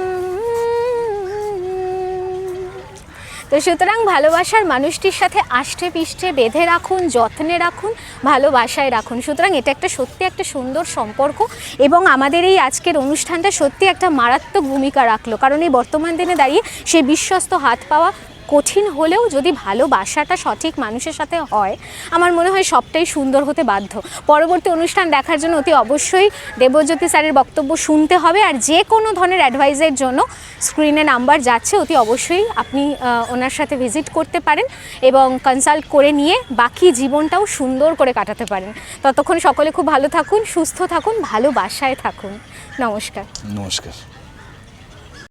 Speaker 1: তো সুতরাং ভালোবাসার মানুষটির সাথে আষ্টে পিষ্টে বেঁধে রাখুন, যত্নে রাখুন, ভালোবাসায় রাখুন। সুতরাং এটা একটা সত্যি একটা সুন্দর সম্পর্ক, এবং আমাদের এই আজকের অনুষ্ঠানটা সত্যি একটা মারাত্মক ভূমিকা রাখলো। কারণ এই বর্তমান দিনে দাঁড়িয়ে সেই বিশ্বস্ত হাত পাওয়া কঠিন হলেও যদি ভালোবাসাটা সঠিক মানুষের সাথে হয়, আমার মনে হয় সবটাই সুন্দর হতে বাধ্য। পরবর্তী অনুষ্ঠান দেখার জন্য অতি অবশ্যই দেবজ্যোতি স্যারের বক্তব্য শুনতে হবে। আর যে কোনো ধরনের অ্যাডভাইসের জন্য স্ক্রিনে নাম্বার যাচ্ছে, অতি অবশ্যই আপনি ওনার সাথে ভিজিট করতে পারেন এবং কনসাল্ট করে নিয়ে বাকি জীবনটাও সুন্দর করে কাটাতে পারেন। ততক্ষণ সকলে খুব ভালো থাকুন, সুস্থ থাকুন, ভালোবাসায় থাকুন। নমস্কার।
Speaker 2: নমস্কার।